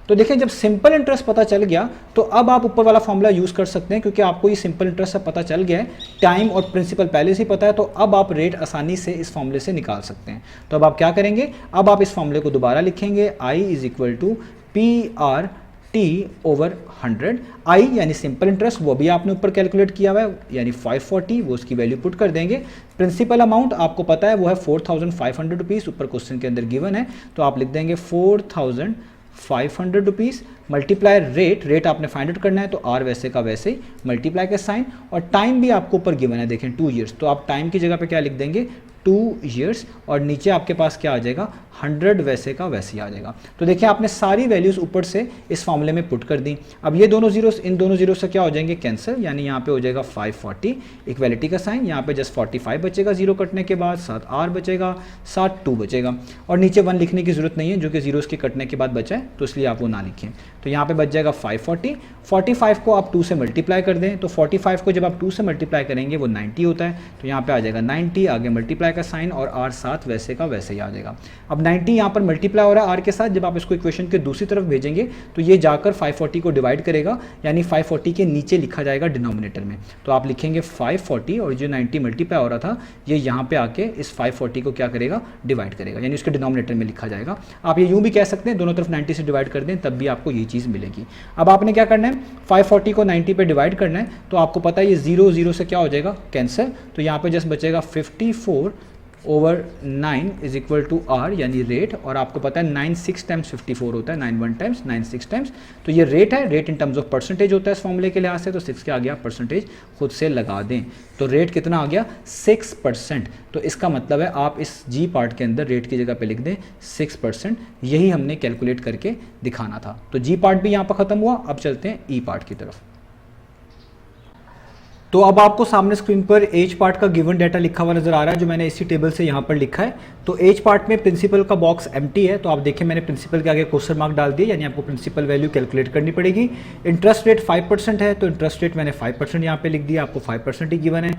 तो देखिए जब सिंपल इंटरेस्ट पता चल गया, तो अब आप ऊपर वाला फॉर्मूला यूज़ कर सकते हैं, क्योंकि आपको ये सिंपल इंटरेस्ट से पता चल गया है, टाइम और प्रिंसिपल पहले से ही पता है। तो अब आप रेट आसानी से इस फॉर्मूले से निकाल सकते हैं। तो अब आप क्या करेंगे, अब आप इस फॉर्मूले को दोबारा लिखेंगे, I = PRT/100। I यानी सिंपल इंटरेस्ट, वो भी आपने ऊपर कैलकुलेट किया हुआ है, यानी 540, वो उसकी वैल्यू पुट कर देंगे। प्रिंसिपल अमाउंट आपको पता है वो है 4500 रुपीज़, ऊपर क्वेश्चन के अंदर गिवन है, तो आप लिख देंगे 4500 रुपीज़ मल्टीप्लाई रेट आपने फाइंड आउट करना है, तो R वैसे का वैसे ही मल्टीप्लाई का साइन, और टाइम भी आपको ऊपर गिवन है, देखें 2 ईयर्स। तो आप टाइम की जगह पे क्या लिख देंगे, 2 ईयर्स, और नीचे आपके पास क्या आ जाएगा, 100 वैसे का वैसे ही आ जाएगा। तो देखिए आपने सारी वैल्यूज़ ऊपर से इस फॉर्मूले में पुट कर दी। अब ये दोनों जीरोस इन दोनों जीरो से क्या हो जाएंगे, कैंसिल, यानी यहाँ पे हो जाएगा 540, इक्वलिटी का साइन, यहाँ पे जस्ट 45 बचेगा जीरो कटने के बाद, साथ R बचेगा, साथ 2 बचेगा, और नीचे 1 लिखने की जरूरत नहीं है, जो कि जीरोस के कटने के बाद बचा है, तो इसलिए आप वो ना लिखें। तो यहाँ पे बच जाएगा 540। 45 को आप 2 से मल्टीप्लाई कर दें, तो 45 को जब आप 2 से मल्टीप्लाई करेंगे वो 90 होता है, तो यहाँ पे आ जाएगा 90, आगे मल्टीप्लाई का साइन और आर साथ वैसे का वैसे ही आ जाएगा। अब 90 यहाँ पर मल्टीप्लाई हो रहा है आर के साथ, जब आप इसको इक्वेशन के दूसरी तरफ भेजेंगे तो ये जाकर 540 को डिवाइड करेगा, यानी 540 के नीचे लिखा जाएगा डिनोमिनेटर में। तो आप लिखेंगे 540 और जो 90 मल्टीप्लाई हो रहा था ये यहाँ पे आके इस 540 को क्या करेगा, डिवाइड करेगा, यानी उसके डिनोमिनेटर में लिखा जाएगा। आप ये यूँ भी कह सकते हैं, दोनों तरफ 90 से डिवाइड कर दें तब भी आपको ये चीज़ मिलेगी। अब आपने क्या करना है, 540 को 90 पे डिवाइड करना है, तो आपको पता है ये 0 0 से क्या हो जाएगा, कैंसिल। तो यहाँ पे जस्ट बचेगा 54/9 इज इक्वल टू आर, यानी रेट। और आपको पता है 9 6 टाइम्स 54 होता है, 9 1 टाइम्स 9 6 टाइम्स, तो ये रेट है। Rate in terms of percentage होता है इस फॉर्मूले के लिहाज से, तो 6 के आ गया परसेंटेज, खुद से लगा दें। तो रेट कितना आ गया, 6%। तो इसका मतलब है आप इस जी पार्ट के अंदर रेट की जगह पे लिख दें 6%। यही हमने कैलकुलेट करके दिखाना था। तो जी पार्ट भी यहाँ पर खत्म हुआ। अब चलते हैं ई पार्ट की तरफ। तो अब आपको सामने स्क्रीन पर एज पार्ट का गिवन डाटा लिखा हुआ नजर आ रहा है, जो मैंने इसी टेबल से यहाँ पर लिखा है। तो एज पार्ट में प्रिंसिपल का बॉक्स एम्प्टी है, तो आप देखें मैंने प्रिंसिपल के आगे क्वेश्चन मार्क डाल दिया, यानी आपको प्रिंसिपल वैल्यू कैलकुलेट करनी पड़ेगी। इंटरेस्ट रेट 5% है, तो इंटरेस्ट रेट मैंने 5% यहाँ पे लिख दिया, आपको 5% ही गिवन है।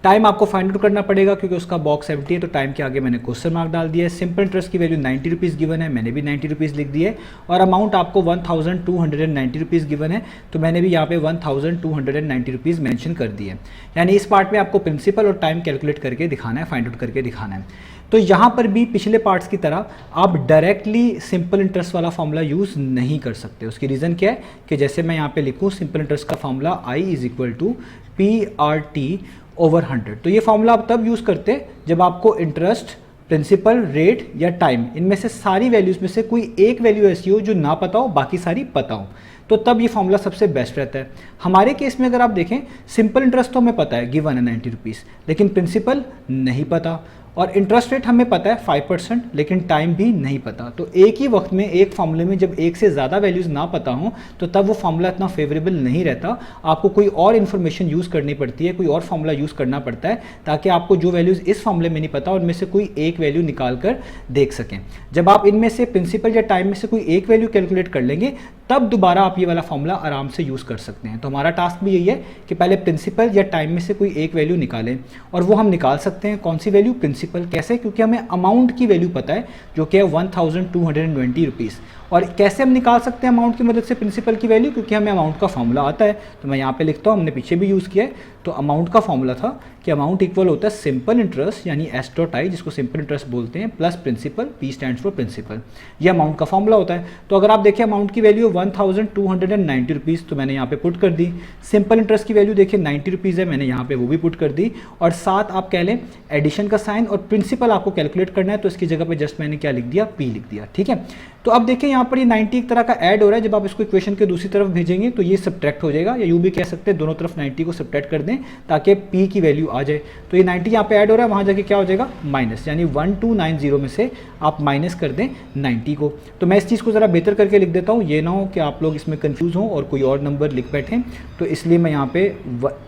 टाइम आपको फाइंड आउट करना पड़ेगा क्योंकि उसका बॉक्स एम्प्टी है, तो टाइम के आगे मैंने क्वेश्चन मार्क डाल दिया है। सिंपल इंटरेस्ट की वैल्यू 90 रुपीज़ गिवन है, मैंने भी 90 रुपीज़ लिख दिए। और अमाउंट आपको 1290 रुपीज़ गिवन है, तो मैंने भी यहाँ पे 1290 रुपीज़ मैंशन कर दिए। यानी इस पार्ट में आपको प्रिंसिपल और टाइम कैलकुलेट करके दिखाना है, फाइंड आउट करके दिखाना है। तो यहाँ पर भी पिछले पार्ट्स की तरह आप डायरेक्टली सिंपल इंटरेस्ट वाला फॉर्मूला यूज़ नहीं कर सकते। उसकी रीज़न क्या है कि जैसे मैं यहाँ पे लिखूँ सिंपल इंटरेस्ट का formula I is equal to PRT/100। तो ये फॉर्मूला आप तब यूज़ करते जब आपको इंटरेस्ट, प्रिंसिपल, रेट या टाइम, इनमें से सारी वैल्यूज़ में से कोई एक वैल्यू ऐसी हो जो ना पता हो, बाकी सारी पता हो, तो तब ये फॉर्मूला सबसे बेस्ट रहता है। हमारे केस में अगर आप देखें, सिंपल इंटरेस्ट तो हमें पता है, गिवन है 90 रुपीज़, लेकिन प्रिंसिपल नहीं पता, और इंटरेस्ट रेट हमें पता है 5%, लेकिन टाइम भी नहीं पता। तो एक ही वक्त में एक फॉर्मूले में जब एक से ज़्यादा वैल्यूज़ ना पता हो तो तब वो फॉर्मूला इतना फेवरेबल नहीं रहता। आपको कोई और इन्फॉर्मेशन यूज़ करनी पड़ती है, कोई और फॉर्मूला यूज़ करना पड़ता है, ताकि आपको जो वैल्यूज़ इस फॉर्मूले में नहीं पता उनमें से कोई एक वैल्यू निकाल कर देख सकें। जब आप इनमें से प्रिंसिपल या टाइम में से कोई एक वैल्यू कैलकुलेट कर लेंगे तब दोबारा आप ये वाला फॉर्मूला आराम से यूज़ कर सकते हैं। तो हमारा टास्क भी यही है कि पहले प्रिंसिपल या टाइम में से कोई एक वैल्यू निकालें, और वो हम निकाल सकते हैं। कौन सी वैल्यू, प्रिंसिपल। कैसे? क्योंकि हमें अमाउंट की वैल्यू पता है जो कि है 1220 रुपीज़। और कैसे हम निकाल सकते हैं अमाउंट की मदद से प्रिंसिपल की वैल्यू, क्योंकि हमें अमाउंट का फॉर्मूला आता है। तो मैं यहाँ पे लिखता हूँ, हमने पीछे भी यूज़ किया है। तो अमाउंट का फॉर्मूला था कि अमाउंट इक्वल होता है सिंपल इंटरेस्ट, यानी S.I, जिसको सिंपल इंटरेस्ट बोलते हैं, plus principal, P stands for principal. ये अमाउंट का फॉर्मूला होता है। तो अगर आप देखें अमाउंट की वैल्यू 1290 रुपीज़, तो मैंने यहाँ पे पुट कर दी। सिंपल इंटरेस्ट की वैल्यू देखिए 90 रुपीज़ है, मैंने यहाँ पे वो भी पुट कर दी। और साथ आप कह लें एडिशन का साइन, और प्रिंसिपल आपको कैलकुलेट करना है, तो इसकी जगह पे जस्ट मैंने क्या लिख दिया, P लिख दिया। ठीक है। तो अब देखिए यहाँ पर ये 90 एक तरह का ऐड हो रहा है। जब आप इसको इक्वेशन के दूसरी तरफ भेजेंगे तो ये सब्ट्रैक्ट हो जाएगा, या यूँ भी कह सकते हैं दोनों तरफ 90 को सब्ट्रैक्ट कर दें ताकि P की वैल्यू आ जाए। तो ये 90 यहाँ पे ऐड हो रहा है, वहाँ जाके क्या हो जाएगा, माइनस, यानी 1290 में से आप माइनस कर दें 90 को। तो मैं इस चीज़ को ज़रा बेहतर करके लिख देता हूँ, ये ना हो कि आप लोग इसमें कंफ्यूज हों और कोई और नंबर लिख बैठें। तो इसलिए मैं यहाँ पे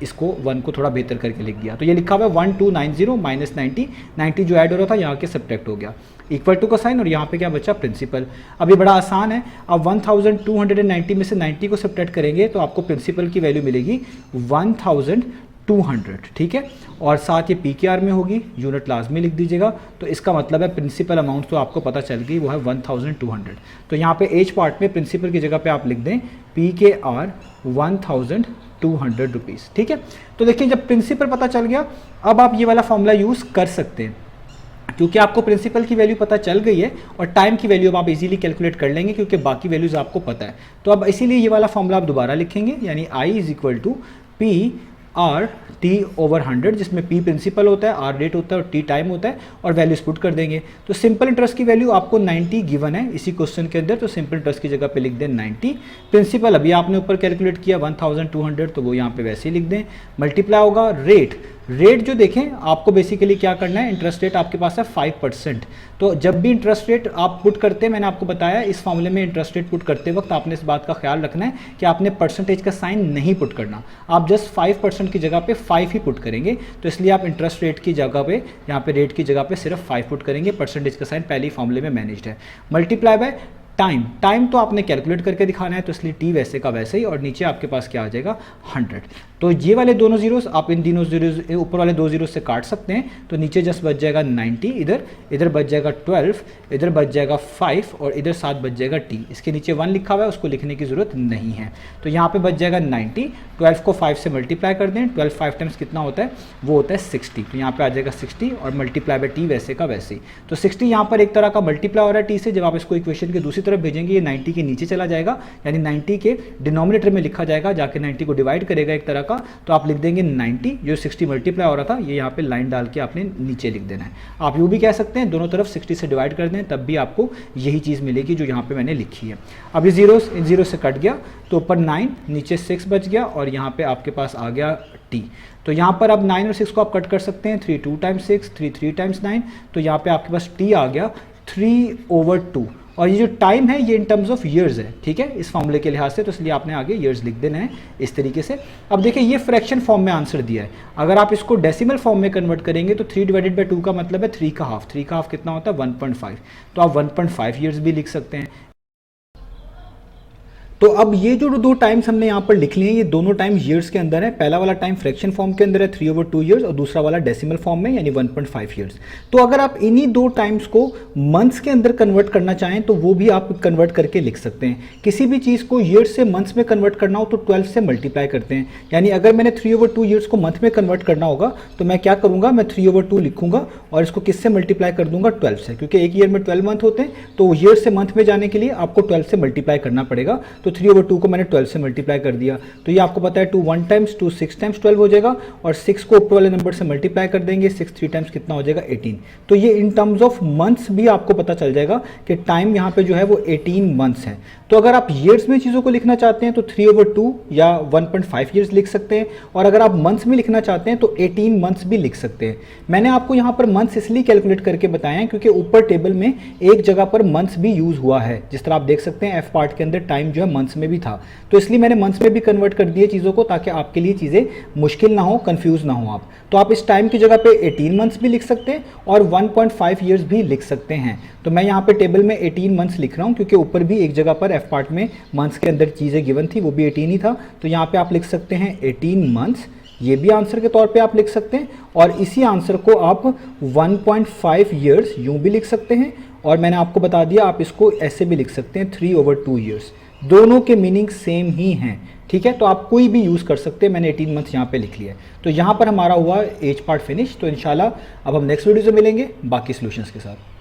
इसको 1 को थोड़ा बेहतर करके लिख दिया। तो ये लिखा हुआ है 1290 माइनस 90 जो ऐड हो रहा था यहाँ के सब्ट्रैक्ट हो गया, इक्वल टू का साइन, और यहाँ पे क्या बचा, प्रिंसिपल। अब ये बड़ा आसान है। अब 1290 में से 90 को सब्ट्रैक्ट करेंगे तो आपको प्रिंसिपल की वैल्यू मिलेगी 1200। ठीक है। और साथ ये PKR में होगी, यूनिट लाजमी लिख दीजिएगा। तो इसका मतलब है प्रिंसिपल अमाउंट तो आपको पता चल गई, वो है 1200। तो यहाँ पे एज पार्ट में प्रिंसिपल की जगह पे आप लिख दें PKR 1200 रुपीज़। ठीक है। तो देखिए जब प्रिंसिपल पता चल गया, अब आप ये वाला फॉर्मूला यूज़ कर सकते हैं, क्योंकि आपको प्रिंसिपल की वैल्यू पता चल गई है और टाइम की वैल्यू अब आप इजीली कैलकुलेट कर लेंगे क्योंकि बाकी वैल्यूज़ आपको पता है। तो अब इसीलिए ये वाला फॉर्मूला आप दोबारा लिखेंगे, यानी I is equal to PRT/100, जिसमें P प्रिंसिपल होता है, R रेट होता है और T टाइम होता है, और वैल्यूज पुट कर देंगे। तो सिंपल इंटरेस्ट की वैल्यू आपको 90 गिवन है इसी क्वेश्चन के अंदर, तो सिंपल इंटरेस्ट की जगह पे लिख दें 90। प्रिंसिपल अभी आपने ऊपर कैलकुलेट किया 1200, तो वो यहाँ पे वैसे ही लिख दें। मल्टीप्लाई होगा रेट जो देखें आपको बेसिकली क्या करना है, इंटरेस्ट रेट आपके पास है 5%। तो जब भी इंटरेस्ट रेट आप पुट करते हैं, मैंने आपको बताया इस फॉर्मूले में इंटरेस्ट रेट पुट करते वक्त आपने इस बात का ख्याल रखना है कि आपने परसेंटेज का साइन नहीं पुट करना, आप जस्ट 5% की जगह पे 5 ही पुट करेंगे। तो इसलिए आप इंटरेस्ट रेट की जगह पे, यहाँ पे रेट की जगह पे सिर्फ 5 पुट करेंगे, परसेंटेज का साइन पहले ही फॉर्मूले में मैनेज्ड है। मल्टीप्लाई बाय टाइम तो आपने कैलकुलेट करके दिखाना है, तो इसलिए T वैसे का वैसे ही, और नीचे आपके पास क्या आ जाएगा 100। तो ये वाले दोनों जीरोस आप इन तीनों जीरोस ऊपर वाले दो जीरो से काट सकते हैं, तो नीचे जस्ट बच जाएगा 90, इधर बच जाएगा 12, इधर बच जाएगा 5 और इधर 7 बच जाएगा t। इसके नीचे 1 लिखा हुआ है, उसको लिखने की ज़रूरत नहीं है। तो यहाँ पे बच जाएगा 90, 12 को 5 से मल्टीप्लाई कर दें, 12 5 टाइम्स कितना होता है, वो होता है 60। तो यहाँ पे आ जाएगा 60 और मल्टीप्लाई बाय t वैसे का वैसे ही। तो 60 यहाँ पर एक तरह का मल्टीप्लाई हो रहा है t से, जब आप इसको इक्वेशन के दूसरी तरफ भेजेंगे ये 90 के नीचे चला जाएगा, यानी 90 के डिनोमिनेटर में लिखा जाएगा, जाके 90 को डिवाइड करेगा एक तरह का। तो आप लिख देंगे 90, जो 60 मल्टीप्लाई हो रहा था ये यहाँ पे लाइन डाल के आपने नीचे लिख देना है। आप यूँ भी कह सकते हैं, दोनों तरफ 60 से डिवाइड कर दें, तब भी आपको यही चीज़ मिलेगी जो यहाँ पे मैंने लिखी है। अब ये जीरोस इन जीरो से कट गया, तो ऊपर 9, नीचे 6 बच गया और यहाँ पे आपके पास आ गया t। तो यहाँ पर अब 9 और 6 को आप कट कर सकते हैं, 3 2 टाइम्स 6, 3 3 टाइम्स 9, तो यहाँ पे आपके पास t आ गया 3/2। और ये जो टाइम है ये इन टर्म्स ऑफ ईयर्स है, ठीक है, इस फॉर्मूले के लिहाज से, तो इसलिए आपने आगे ईयर्स लिख देना है इस तरीके से। अब देखिए ये फ्रैक्शन फॉर्म में आंसर दिया है, अगर आप इसको डेसिमल फॉर्म में कन्वर्ट करेंगे तो 3/2 का मतलब है 3 का हाफ, 3 का हाफ कितना होता है 1.5, तो आप 1.5 ईयर्स भी लिख सकते हैं। तो अब ये जो दो टाइम्स हमने यहाँ पर लिख लिए हैं, ये दोनों टाइम ईयर्स के अंदर है। पहला वाला टाइम फ्रैक्शन फॉर्म के अंदर है 3/2 ईयर्स और दूसरा वाला डेसिमल फॉर्म में यानी 1.5 ईयर्स। तो अगर आप इन्हीं दो टाइम्स को मंथ्स के अंदर कन्वर्ट करना चाहें तो वो भी आप कन्वर्ट करके लिख सकते हैं। किसी भी चीज़ को ईयर्स से मंथ्स में कन्वर्ट करना हो तो 12 से मल्टीप्लाई करते हैं, यानी अगर मैंने 3/2 ईयर्स को मंथ में कन्वर्ट करना होगा तो मैं क्या करूँगा, मैं 3/2 लिखूंगा और इसको किससे मल्टीप्लाई कर दूंगा, 12 से, क्योंकि एक ईयर में 12 मंथ होते हैं, तो ईयर से मंथ में जाने के लिए आपको 12 से मल्टीप्लाई करना पड़ेगा। तो 3/2 को मैंने 12 से मल्टीप्लाई कर दिया, तो ये आपको पता है 2 1 टाइम्स 2 6 टाइम्स 12 हो जाएगा, और 6 को ऊपर वाले नंबर से मल्टीप्लाई कर देंगे, 6 3 टाइम्स कितना हो जाएगा 18। तो ये इन टर्म्स ऑफ मंथ्स भी आपको पता चल जाएगा कि टाइम यहाँ पे जो है वो 18 मंथ्स है। तो अगर आप ईयर्स में चीज़ों को लिखना चाहते हैं तो 3/2 या 1.5 ईयर्स लिख सकते हैं, और अगर आप मंथ्स में लिखना चाहते हैं तो 18 मंथ्स भी लिख सकते हैं। मैंने आपको यहाँ पर मंथ्स इसलिए कैलकुलेट करके बताया है क्योंकि ऊपर टेबल में एक जगह पर मंथ्स भी यूज हुआ है, जिस तरह आप देख सकते हैं एफ पार्ट के अंदर टाइम जो है मंथ्स में भी था, तो इसलिए मैंने मंथ्स में भी कन्वर्ट कर दिए चीज़ों को, ताकि आपके लिए चीज़ें मुश्किल ना हो, कंफ्यूज ना हो आप। तो आप इस टाइम की जगह पे 18 मंथ्स भी लिख सकते हैं और 1.5 ईयर्स भी लिख सकते हैं। तो मैं यहाँ पे टेबल में 18 मंथ्स लिख रहा हूँ क्योंकि ऊपर भी एक जगह पर एफ पार्ट में मंथ्स के अंदर चीज़ें गिवन थी, वो भी 18 ही था। तो यहाँ पे आप लिख सकते हैं 18 मंथ्स, ये भी आंसर के तौर पे आप लिख सकते हैं, और इसी आंसर को आप 1.5 ईयर्स यूँ भी लिख सकते हैं, और मैंने आपको बता दिया आप इसको ऐसे भी लिख सकते हैं 3/2 ईयर्स। दोनों के मीनिंग सेम ही हैं, ठीक है, तो आप कोई भी यूज़ कर सकते हैं। मैंने 18 मंथ्स यहाँ पे लिख लिया है। तो यहाँ पर हमारा हुआ एज पार्ट फिनिश। तो इंशाल्लाह अब हम नेक्स्ट वीडियो से मिलेंगे बाकी सॉल्यूशंस के साथ।